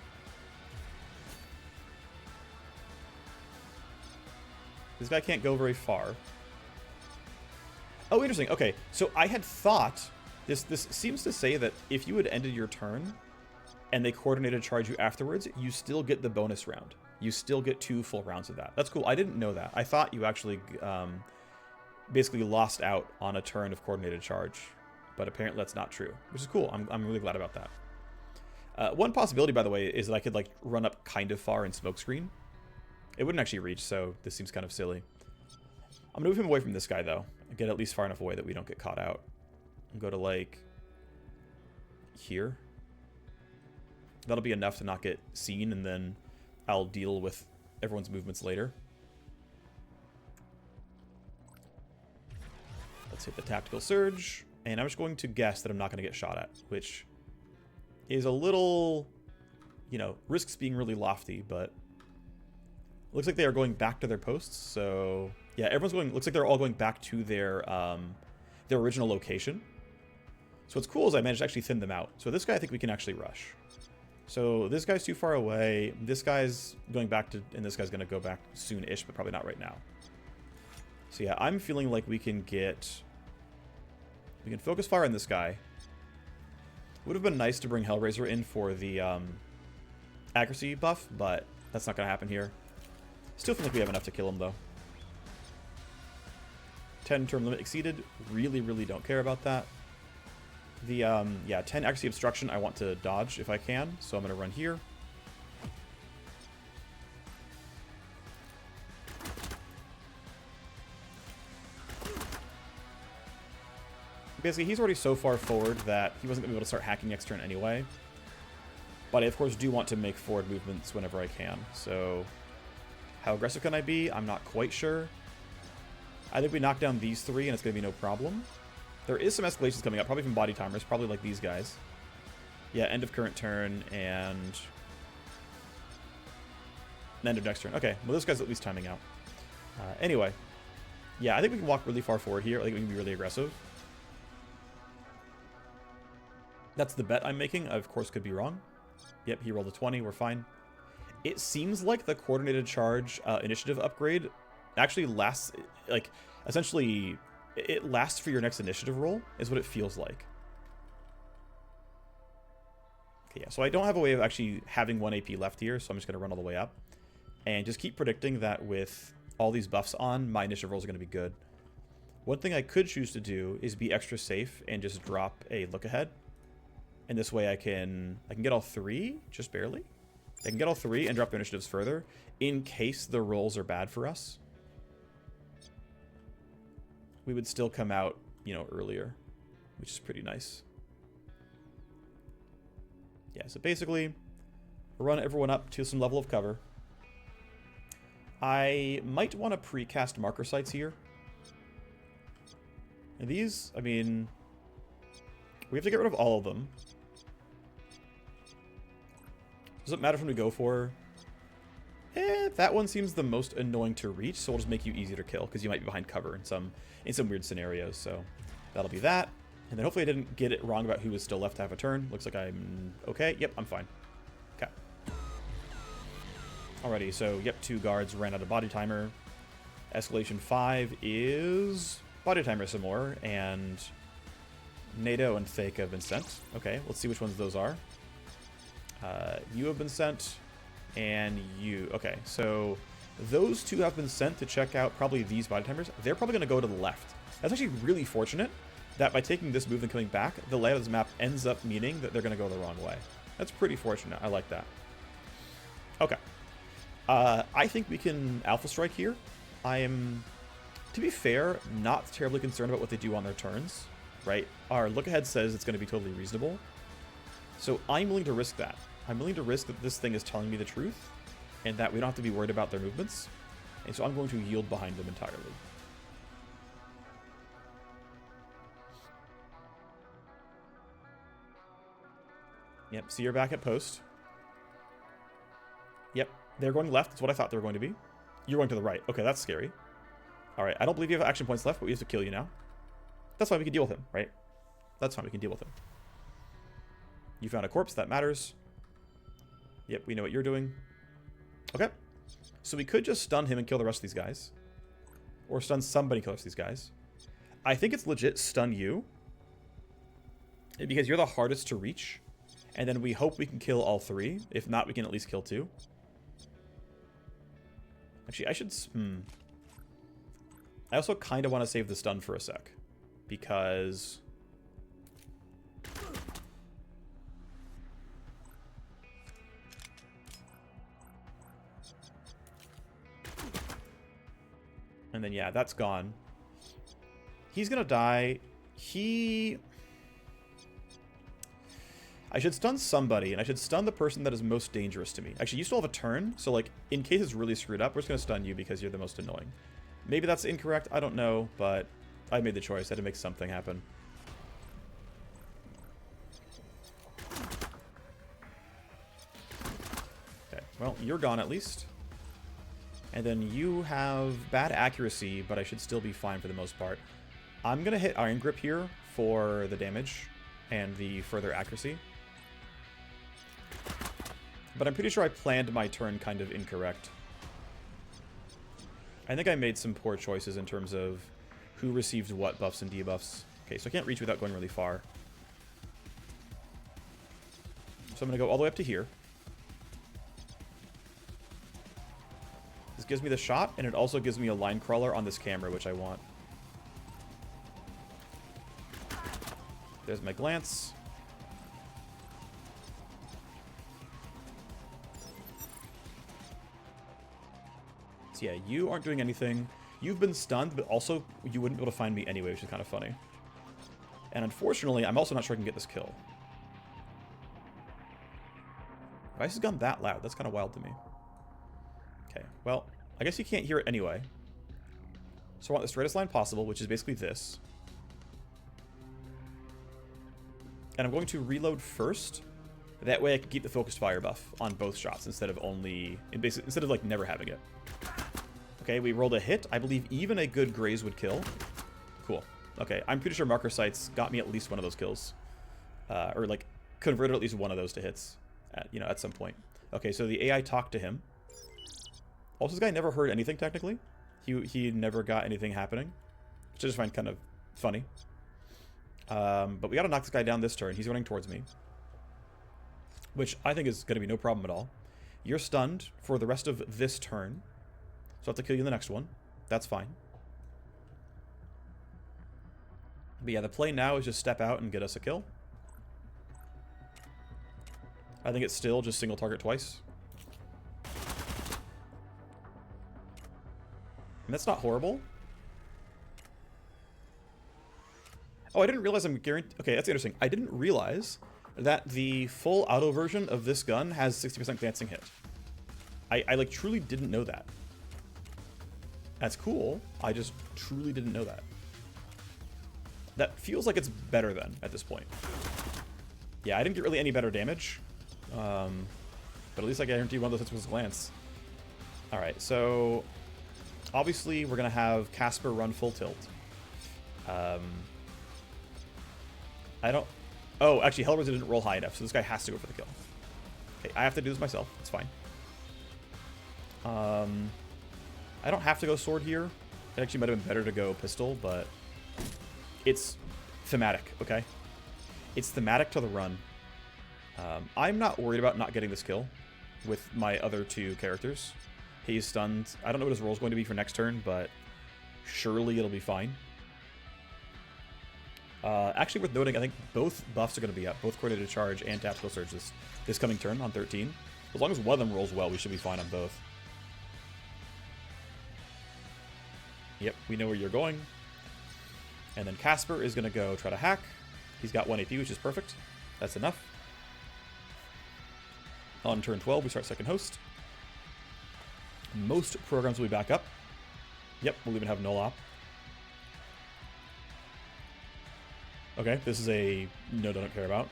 This guy can't go very far. Oh, interesting. Okay, so I had thought... This seems to say that if you had ended your turn and they coordinated charge you afterwards, you still get the bonus round. You still get 2 full rounds of that. That's cool. I didn't know that. I thought you actually basically lost out on a turn of coordinated charge, but apparently that's not true, which is cool. I'm really glad about that. One possibility, by the way, is that I could like run up kind of far in smokescreen. It wouldn't actually reach, so this seems kind of silly. I'm gonna move him away from this guy though, and get at least far enough away that we don't get caught out. And go to like here. That'll be enough to not get seen, and then I'll deal with everyone's movements later. Let's hit the tactical surge, and I'm just going to guess that I'm not going to get shot at, which is a little, you know, risks being really lofty, but looks like they are going back to their posts. So yeah, everyone's going, looks like they're all going back to their original location. So what's cool is I managed to actually thin them out. So this guy I think we can actually rush. So this guy's too far away. This guy's going back to, and this guy's going to go back soon-ish, but probably not right now. So yeah, I'm feeling like we can focus fire on this guy. Would have been nice to bring Hellraiser in for the accuracy buff, but that's not going to happen here. Still feel like we have enough to kill him, though. 10 turn limit exceeded. Really, really don't care about that. The, yeah, 10 accuracy obstruction I want to dodge if I can, so I'm going to run here. Basically, he's already so far forward that he wasn't going to be able to start hacking next turn anyway. But I, of course, do want to make forward movements whenever I can. So, how aggressive can I be? I'm not quite sure. I think we knock down these 3 and it's going to be no problem. There is some escalations coming up, probably from body timers, probably like these guys. Yeah, end of current turn and end of next turn. Okay, well this guy's at least timing out. Anyway, yeah, I think we can walk really far forward here. I think we can be really aggressive. That's the bet I'm making. I, of course, could be wrong. Yep, he rolled a 20. We're fine. It seems like the coordinated charge initiative upgrade actually lasts, like, essentially... It lasts for your next initiative roll, is what it feels like. Okay, yeah, so I don't have a way of actually having 1 AP left here, so I'm just going to run all the way up. And just keep predicting that with all these buffs on, my initiative rolls are going to be good. One thing I could choose to do is be extra safe and just drop a look ahead. And this way I can get all 3, just barely. I can get all 3 and drop their initiatives further, in case the rolls are bad for us. We would still come out, you know, earlier, which is pretty nice. Yeah, so basically, run everyone up to some level of cover. I might want to precast marker sites here. And these, I mean, we have to get rid of all of them. Does it matter if we go for... that one seems the most annoying to reach, so we'll just make you easier to kill, because you might be behind cover in some weird scenarios, so that'll be that. And then hopefully I didn't get it wrong about who was still left to have a turn. Looks like I'm okay. Yep, I'm fine. Okay. Alrighty, so yep, 2 guards ran out of body timer. Escalation 5 is body timer some more, and NATO and Fake have been sent. Okay, let's see which ones those are. You have been sent. And you. Okay, so those 2 have been sent to check out probably these body timers. They're probably going to go to the left. That's actually really fortunate that by taking this move and coming back, the layout of this map ends up meaning that they're going to go the wrong way. That's pretty fortunate. I like that. Okay. I think we can Alpha Strike here. I am, to be fair, not terribly concerned about what they do on their turns, right? Our look ahead says it's going to be totally reasonable. So I'm willing to risk that. I'm willing to risk that this thing is telling me the truth and that we don't have to be worried about their movements. And so I'm going to yield behind them entirely. Yep, so you're back at post. Yep, they're going left. That's what I thought they were going to be. You're going to the right. Okay, that's scary. All right, I don't believe you have action points left, but we have to kill you now. That's fine, we can deal with him, right? That's fine, we can deal with him. You found a corpse, that matters. Yep, we know what you're doing. Okay, so we could just stun him and kill the rest of these guys. Or stun somebody and kill the rest of these guys. I think it's legit stun you. Because you're the hardest to reach. And then we hope we can kill all three. If not, we can at least kill two. Actually, I should... I also kind of want to save the stun for a sec. Because... And then, yeah, that's gone. He's gonna die. I should stun somebody, and I should stun the person that is most dangerous to me. Actually, you still have a turn, so, like, in case it's really screwed up, we're just gonna stun you because you're the most annoying. Maybe that's incorrect, I don't know, but I made the choice. I had to make something happen. Okay, well, you're gone at least. And then you have bad accuracy, but I should still be fine for the most part. I'm going to hit Iron Grip here for the damage and the further accuracy. But I'm pretty sure I planned my turn kind of incorrect. I think I made some poor choices in terms of who received what buffs and debuffs. Okay, so I can't reach without going really far. So I'm going to go all the way up to here. This gives me the shot, and it also gives me a line crawler on this camera, which I want. There's my glance. So yeah, you aren't doing anything. You've been stunned, but also you wouldn't be able to find me anyway, which is kind of funny. And unfortunately, I'm also not sure I can get this kill. Device has gone that loud. That's kind of wild to me. Okay, well, I guess you can't hear it anyway. So I want the straightest line possible, which is basically this. And I'm going to reload first. That way I can keep the focused fire buff on both shots instead of like never having it. Okay, we rolled a hit. I believe even a good graze would kill. Cool. Okay, I'm pretty sure marker sights got me at least one of those kills. Or like converted at least one of those to hits at some point. Okay, so the AI talked to him. Also, this guy never heard anything, technically. He never got anything happening. Which I just find kind of funny. But we gotta knock this guy down this turn. He's running towards me. Which I think is gonna be no problem at all. You're stunned for the rest of this turn. So I have to kill you in the next one. That's fine. But yeah, the play now is just step out and get us a kill. I think it's still just single target twice. And that's not horrible. Oh, I didn't realize I'm guaranteed... Okay, that's interesting. I didn't realize that the full auto version of this gun has 60% glancing hit. I like truly didn't know that. That's cool. I just truly didn't know that. That feels like it's better then at this point. Yeah, I didn't get really any better damage. But at least I guarantee one of those hits was glance. Alright, so... Obviously, we're going to have Casper run full tilt. I don't... Oh, actually, Hellraiser didn't roll high enough, so this guy has to go for the kill. Okay, I have to do this myself. It's fine. I don't have to go sword here. It actually might have been better to go pistol, but... It's thematic, okay? It's thematic to the run. I'm not worried about not getting this kill with my other two characters. He's stunned. I don't know what his role's going to be for next turn, but surely it'll be fine. Actually, worth noting, I think both buffs are going to be up. Both coordinated charge and tactical surge this coming turn on 13. As long as one of them rolls well, we should be fine on both. Yep, we know where you're going. And then Casper is going to go try to hack. He's got 1 AP, which is perfect. That's enough. On turn 12, we start second host. Most programs will be back up. Yep, we'll even have null op. Okay, this is a node I don't care about.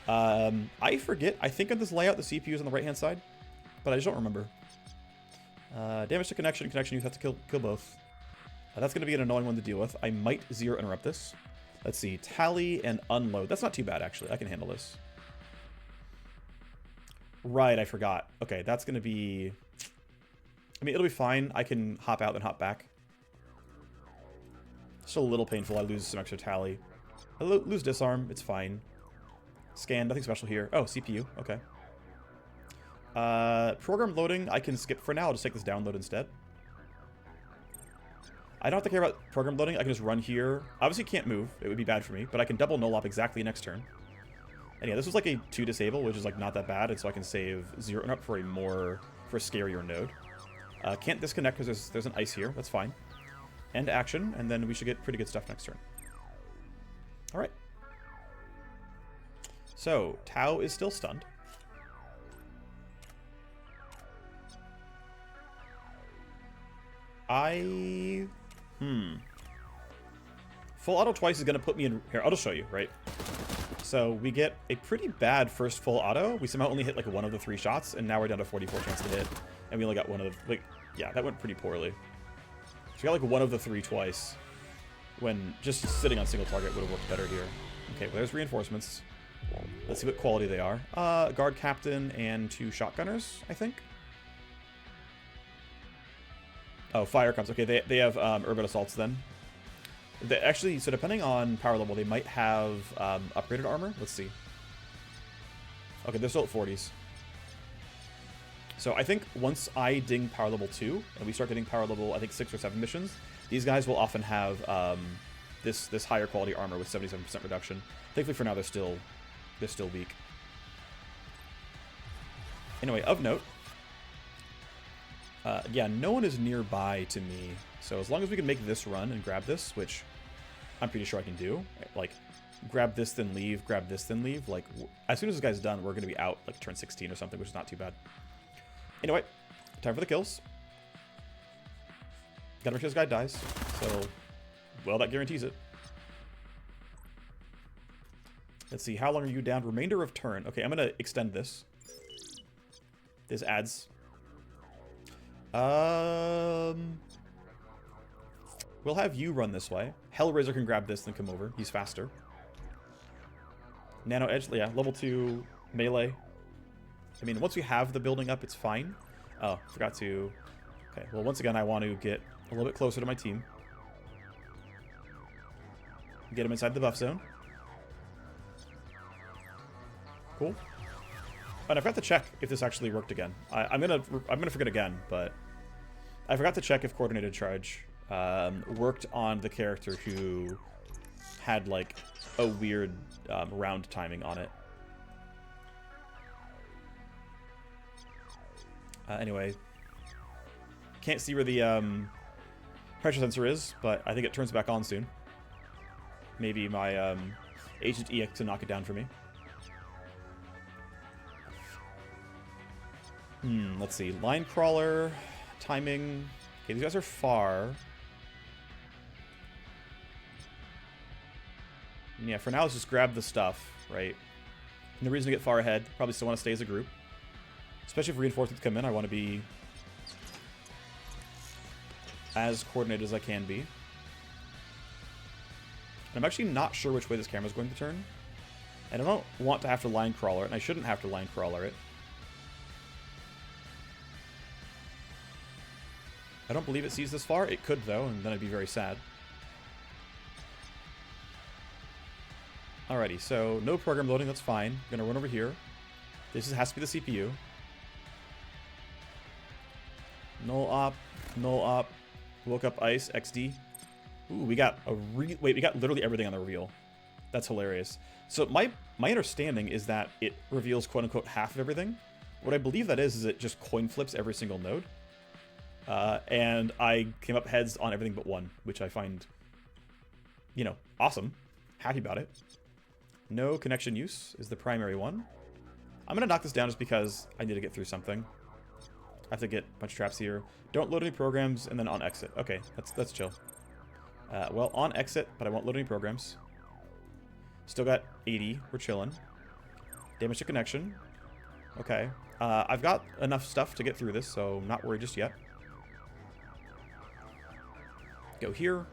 I forget. I think on this layout, the CPU is on the right-hand side, but I just don't remember. Damage to connection. Connection, you have to kill both. That's going to be an annoying one to deal with. I might zero interrupt this. Let's see. Tally and unload. That's not too bad, actually. I can handle this. Right, I forgot. Okay, that's going to be... I mean, it'll be fine. I can hop out and hop back. Still a little painful. I lose some extra tally. I lose disarm. It's fine. Scan. Nothing special here. Oh, CPU. Okay. Program loading, I can skip for now. I'll just take this download instead. I don't have to care about program loading. I can just run here. Obviously can't move. It would be bad for me. But I can double null op exactly next turn. And yeah, this was like a 2 disable, which is like not that bad. And so I can save 0 interrupt for a scarier node. Can't disconnect because there's an ice here. That's fine. End action, and then we should get pretty good stuff next turn. Alright. So, Tau is still stunned. Full auto twice is going to put me in... Here, I'll just show you, right? So, we get a pretty bad first full auto. We somehow only hit like 1 of the 3 shots, and now we're down to 44 chance to hit. And we only got 1 of the... Like, yeah, that went pretty poorly. So we got like 1 of the 3 twice. When just sitting on single target would have worked better here. Okay, well, there's reinforcements. Let's see what quality they are. Guard captain and 2 shotgunners, I think. Oh, fire comes. Okay, they have urban assaults then. Actually, so depending on power level, they might have upgraded armor. Let's see. Okay, they're still at 40s. So I think once I ding power level 2, and we start getting power level, I think 6 or 7 missions, these guys will often have this higher quality armor with 77% reduction. Thankfully for now, they're still weak. Anyway, of note, yeah, no one is nearby to me. So as long as we can make this run and grab this, which I'm pretty sure I can do, like grab this then leave, grab this then leave. Like as soon as this guy's done, we're going to be out like turn 16 or something, which is not too bad. Anyway, time for the kills. Gotta make sure this guy dies. So, well, that guarantees it. Let's see, how long are you down? Remainder of turn. Okay, I'm gonna extend this. This adds. We'll have you run this way. Hellraiser can grab this and come over. He's faster. Nano Edge, yeah, level 2 melee. I mean, once we have the building up, it's fine. Oh, forgot to... Okay, well, once again, I want to get a little bit closer to my team. Get him inside the buff zone. Cool. And I forgot to check if this actually worked again. I'm gonna forget again, but I forgot to check if coordinated charge worked on the character who had like a weird round timing on it. Anyway, can't see where the pressure sensor is, but I think it turns back on soon. Maybe my Agent EX to knock it down for me. Let's see. Line crawler, timing. Okay, these guys are far. Yeah, for now, let's just grab the stuff, right? No reason to get far ahead. Probably still want to stay as a group. Especially if reinforcements come in, I want to be as coordinated as I can be. And I'm actually not sure which way this camera's going to turn. And I don't want to have to line crawler it, and I shouldn't have to line crawler it. I don't believe it sees this far. It could, though, and then I'd be very sad. Alrighty, so no program loading, that's fine. I'm gonna run over here. This has to be the CPU. Null op, woke up ice, XD. Ooh, we got wait, we got literally everything on the reveal. That's hilarious. So my understanding is that it reveals quote unquote half of everything, What I believe that is it just coin flips every single node. And I came up heads on everything but one, which I find, you know, awesome. Happy about it. No connection use is the primary one. I'm going to knock this down just because I need to get through something. I have to get a bunch of traps here. Don't load any programs, and then on exit. Okay, that's chill. Well, on exit, but I won't load any programs. Still got 80. We're chilling. Damage to connection. Okay. I've got enough stuff to get through this, so I'm not worried just yet. Go here.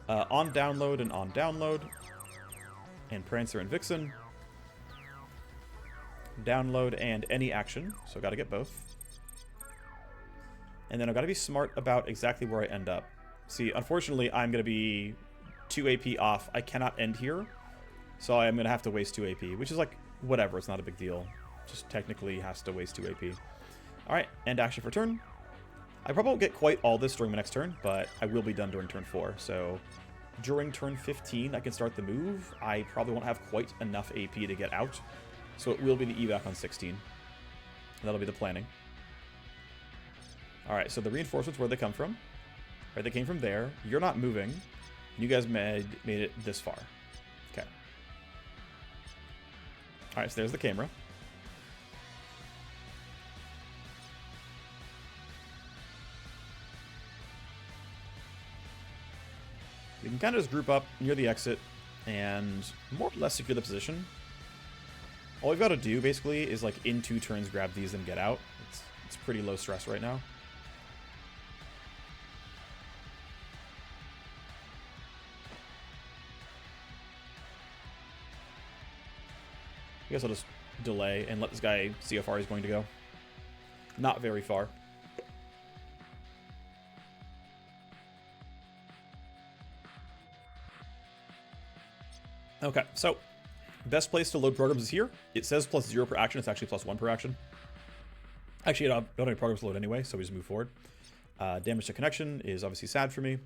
On download and on download. And Prancer and Vixen. Download and any action, so got to get both. And then I've got to be smart about exactly where I end up. See, unfortunately, I'm going to be 2 AP off. I cannot end here, so I'm going to have to waste 2 AP, which is like, whatever, it's not a big deal. Just technically has to waste 2 AP. Alright, end action for turn. I probably won't get quite all this during my next turn, but I will be done during turn 4, so during turn 15, I can start the move. I probably won't have quite enough AP to get out, so it will be the evac on 16. That'll be the planning. Alright, so the reinforcements, where'd they come from? Right, they came from there. You're not moving. You guys made it this far. Okay. Alright, so there's the camera. We can kind of just group up near the exit and more or less secure the position. All we've got to do, basically, is like in 2 turns grab these and get out. It's pretty low stress right now. I guess I'll just delay and let this guy see how far he's going to go. Not very far. Okay, so best place to load programs is here. It says +0 per action. It's actually +1 per action. Actually, I don't have any programs to load anyway, so we just move forward. Damage to connection is obviously sad for me.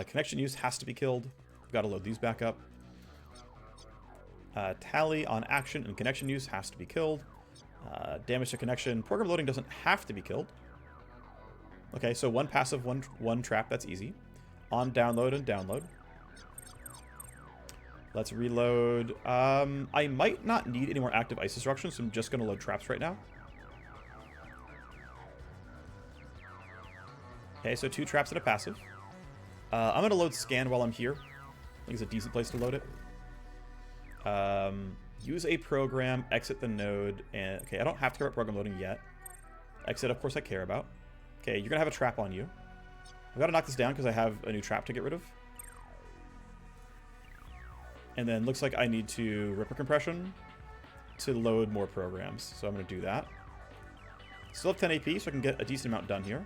Connection use has to be killed. We've got to load these back up. Tally on action and connection use has to be killed. Damage to connection. Program loading doesn't have to be killed. Okay, so one passive, one trap. That's easy. On download and download. Let's reload. I might not need any more active ice destruction, so I'm just going to load traps right now. Okay, so 2 traps and a passive. I'm going to load scan while I'm here. I think it's a decent place to load it. Use a program, exit the node, and okay, I don't have to care about program loading yet. Exit, of course, I care about. Okay, you're gonna have a trap on you. I've got to knock this down because I have a new trap to get rid of. And then looks like I need to ripper compression to load more programs, so I'm gonna do that. Still have 10 AP, so I can get a decent amount done here.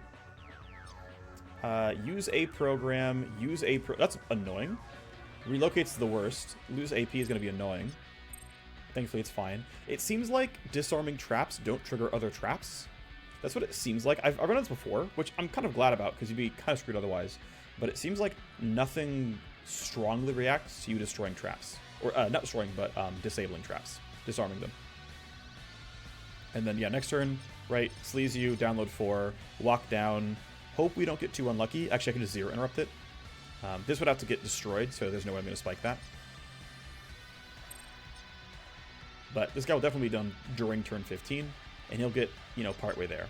Use a program, that's annoying. Relocate's the worst. Lose AP is going to be annoying. Thankfully, it's fine. It seems like disarming traps don't trigger other traps. That's what it seems like. I've run this before, which I'm kind of glad about, because you'd be kind of screwed otherwise. But it seems like nothing strongly reacts to you destroying traps. Or, not destroying, but disabling traps. Disarming them. And then, yeah, next turn, right, sleaze you, download 4, walk down. Hope we don't get too unlucky. Actually, I can just 0 interrupt it. This would have to get destroyed, so there's no way I'm going to spike that. But this guy will definitely be done during turn 15, and he'll get, you know, partway there.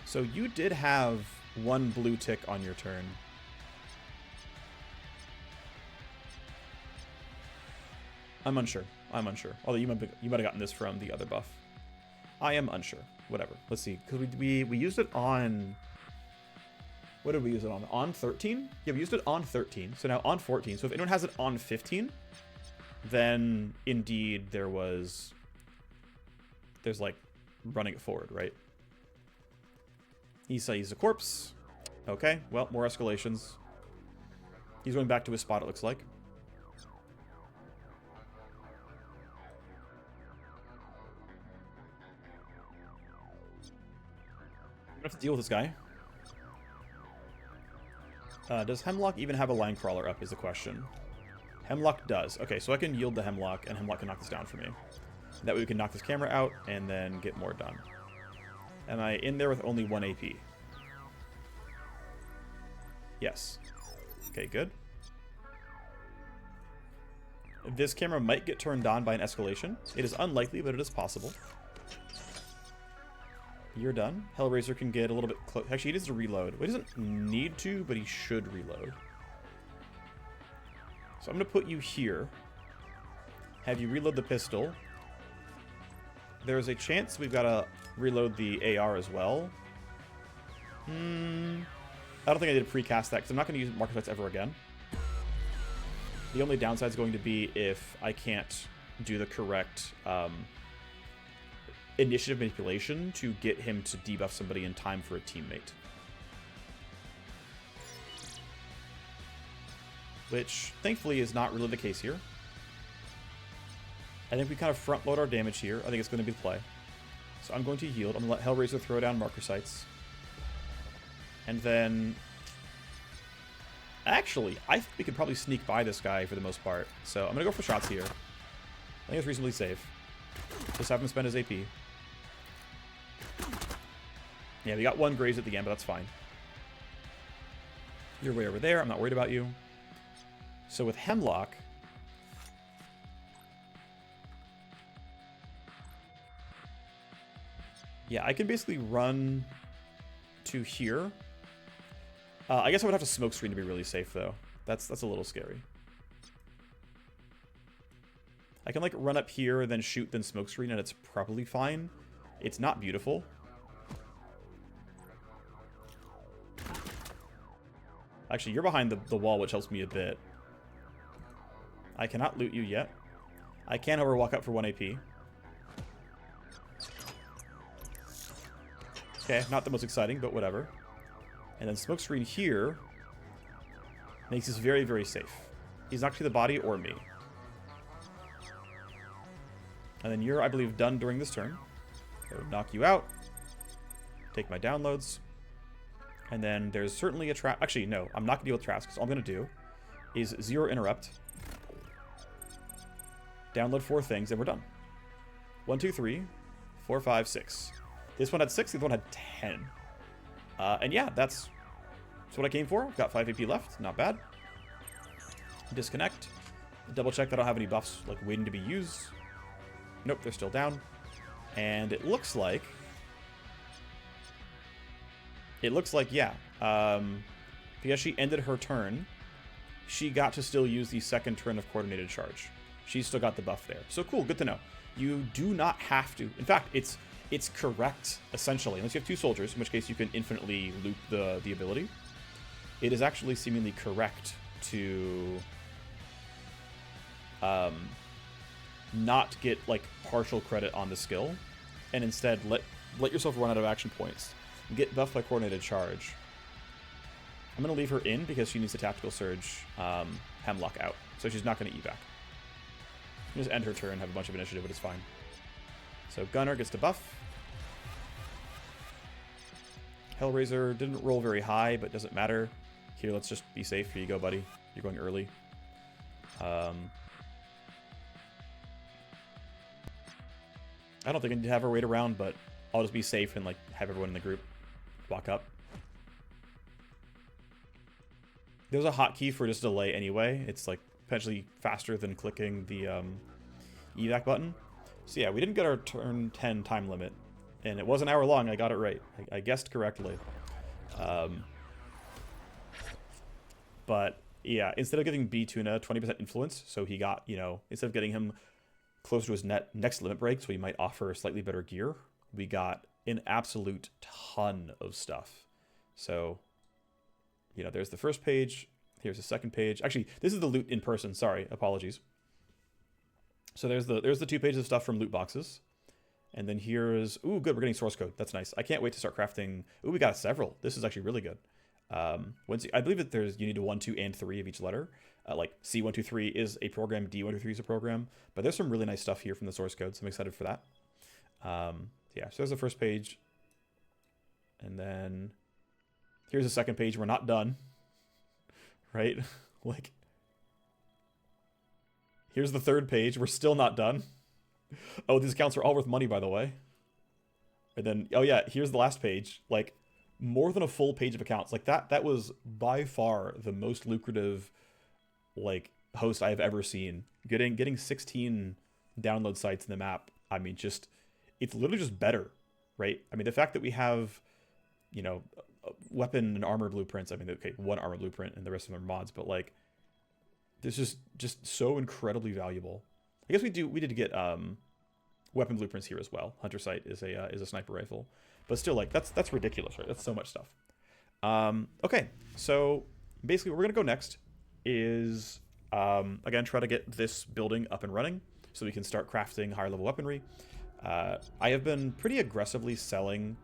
So you did have 1 blue tick on your turn. I'm unsure. Although you might have gotten this from the other buff. I am unsure. Whatever. Let's see. Because we used it on... What did we use it on? On 13? Yeah, we used it on 13. So now on 14. So if anyone has it on 15, then indeed there's like running it forward, right? He's a corpse. Okay, well, more escalations. He's going back to his spot, it looks like. I'm gonna have to deal with this guy. Does Hemlock even have a line crawler up is the question. Hemlock does. Okay, so I can yield the Hemlock, and Hemlock can knock this down for me. That way we can knock this camera out and then get more done. Am I in there with only 1 AP? Yes. Okay, good. This camera might get turned on by an escalation. It is unlikely, but it is possible. You're done. Hellraiser can get a little bit close. Actually, he needs to reload. Well, he doesn't need to, but he should reload. So I'm going to put you here. Have you reload the pistol. There's a chance we've got to reload the AR as well. I don't think I did precast that because I'm not going to use marker sights ever again. The only downside is going to be if I can't do the correct initiative manipulation to get him to debuff somebody in time for a teammate. Which, thankfully, is not really the case here. I think we kind of front load our damage here. I think it's going to be the play. So I'm going to yield. I'm going to let Hellraiser throw down marker sights. And then... Actually, I think we could probably sneak by this guy for the most part. So I'm going to go for shots here. I think it's reasonably safe. Just have him spend his AP. Yeah, we got one graze at the end, but that's fine. You're way over there. I'm not worried about you. So with Hemlock... Yeah, I can basically run to here. I guess I would have to smoke screen to be really safe, though. That's a little scary. I can, like, run up here, then shoot, then smoke screen, and it's probably fine. It's not beautiful. Actually, you're behind the wall, which helps me a bit. I cannot loot you yet. I can, however, walk up for 1 AP. Okay, not the most exciting, but whatever. And then smokescreen here makes this very, very safe. He's not actually the body or me. And then you're, I believe, done during this turn. So knock you out. Take my downloads. And then there's certainly a trap. Actually, no, I'm not going to deal with traps because all I'm going to do is 0 interrupt. Download 4 things, and we're done. 1, 2, 3, 4, 5, 6. This one had 6, the other one had 10. And yeah, that's what I came for. I've got 5 AP left. Not bad. Disconnect. Double check that I don't have any buffs like waiting to be used. Nope, they're still down. And it looks like... yeah. Because she ended her turn, she got to still use the second turn of coordinated charge. She's still got the buff there. So cool, good to know. You do not have to... In fact, it's correct, essentially, unless you have 2 soldiers, in which case you can infinitely loop the ability. It is actually seemingly correct to not get, like, partial credit on the skill, and instead let yourself run out of action points. Get buffed by coordinated charge. I'm going to leave her in because she needs a tactical surge Hemlock out, so she's not going to evac. Just end her turn, have a bunch of initiative, but it's fine. So Gunner gets to buff. Hellraiser didn't roll very high, but doesn't matter. Here, let's just be safe. Here you go, buddy. You're going early. I don't think I need to have her wait around, but I'll just be safe and like have everyone in the group walk up. There's a hotkey for just delay anyway. It's like potentially faster than clicking the evac button. So yeah, we didn't get our turn 10 time limit, and it was an hour long. I got it right. I guessed correctly. But yeah, instead of giving B Tuna 20% influence, so he got, you know, instead of getting him closer to his next limit break, so he might offer slightly better gear, we got an absolute ton of stuff. So, you know, there's the first page. Here's the second page. Actually, this is the loot in person. Sorry, apologies. So there's the 2 pages of stuff from loot boxes. And then here's... Ooh, good, we're getting source code. That's nice. I can't wait to start crafting... Ooh, we got several. This is actually really good. I believe that you need a 1, 2, and 3 of each letter. Like C123 is a program, D123 is a program. But there's some really nice stuff here from the source code, so I'm excited for that. Yeah, so there's the first page. And then here's the second page. We're not done. Right? Like... Here's the third page. We're still not done. Oh, these accounts are all worth money, by the way. And then, oh yeah, here's the last page. Like, more than a full page of accounts. Like, that was by far the most lucrative, like, host I've ever seen. Getting 16 download sites in the map, I mean, just, it's literally just better, right? I mean, the fact that we have, you know, weapon and armor blueprints. I mean, okay, one armor blueprint and the rest of them are mods, but like, this is just so incredibly valuable. I guess we did get weapon blueprints here as well. Hunter sight is a sniper rifle, but still, like, that's ridiculous, right? That's so much stuff. Okay, so basically, what we're gonna go next is again try to get this building up and running so we can start crafting higher level weaponry. I have been pretty aggressively selling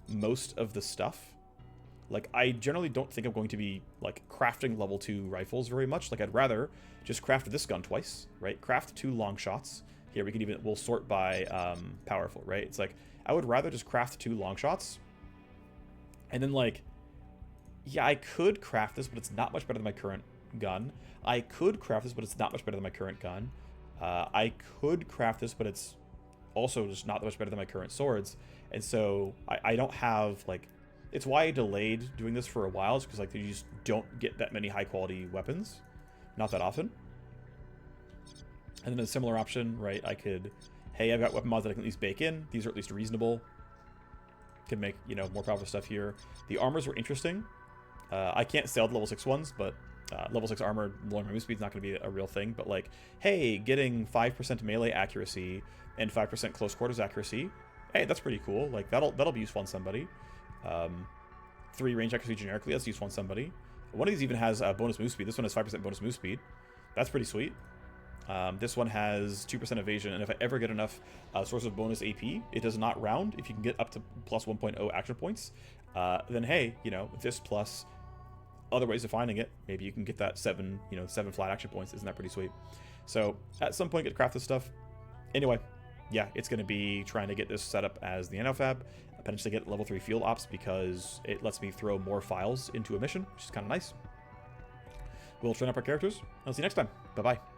most of the stuff. Like, I generally don't think I'm going to be, like, crafting level 2 rifles very much. Like, I'd rather just craft this gun twice, right? Craft 2 long shots. Here, we'll sort by powerful, right? It's like, I would rather just craft 2 long shots. And then, like, yeah, I could craft this, but it's not much better than my current gun. I could craft this, but it's not much better than my current gun. I could craft this, but it's also just not that much better than my current swords. And so, I don't have, like... It's why I delayed doing this for a while, is because, like, you just don't get that many high-quality weapons. Not that often. And then a similar option, right, I could... Hey, I've got weapon mods that I can at least bake in. These are at least reasonable. Can make, you know, more powerful stuff here. The armors were interesting. I can't sell the level 6 ones, but level 6 armor, lowering my move speed is not going to be a real thing. But, like, hey, getting 5% melee accuracy and 5% close quarters accuracy, hey, that's pretty cool. Like, that'll be useful on somebody. 3 range accuracy generically, that's useful on somebody. One of these even has bonus move speed. This one has 5% bonus move speed. That's pretty sweet. This one has 2% evasion, and if I ever get enough source of bonus AP, it does not round. If you can get up to plus 1.0 action points, then hey, you know, this plus other ways of finding it, maybe you can get that 7 flat action points. Isn't that pretty sweet? So at some point, get to craft this stuff. Anyway, yeah, it's going to be trying to get this set up as the NFAB, potentially get level 3 field ops because it lets me throw more files into a mission, which is kind of nice. We'll train up our characters. I'll see you next time. Bye-bye.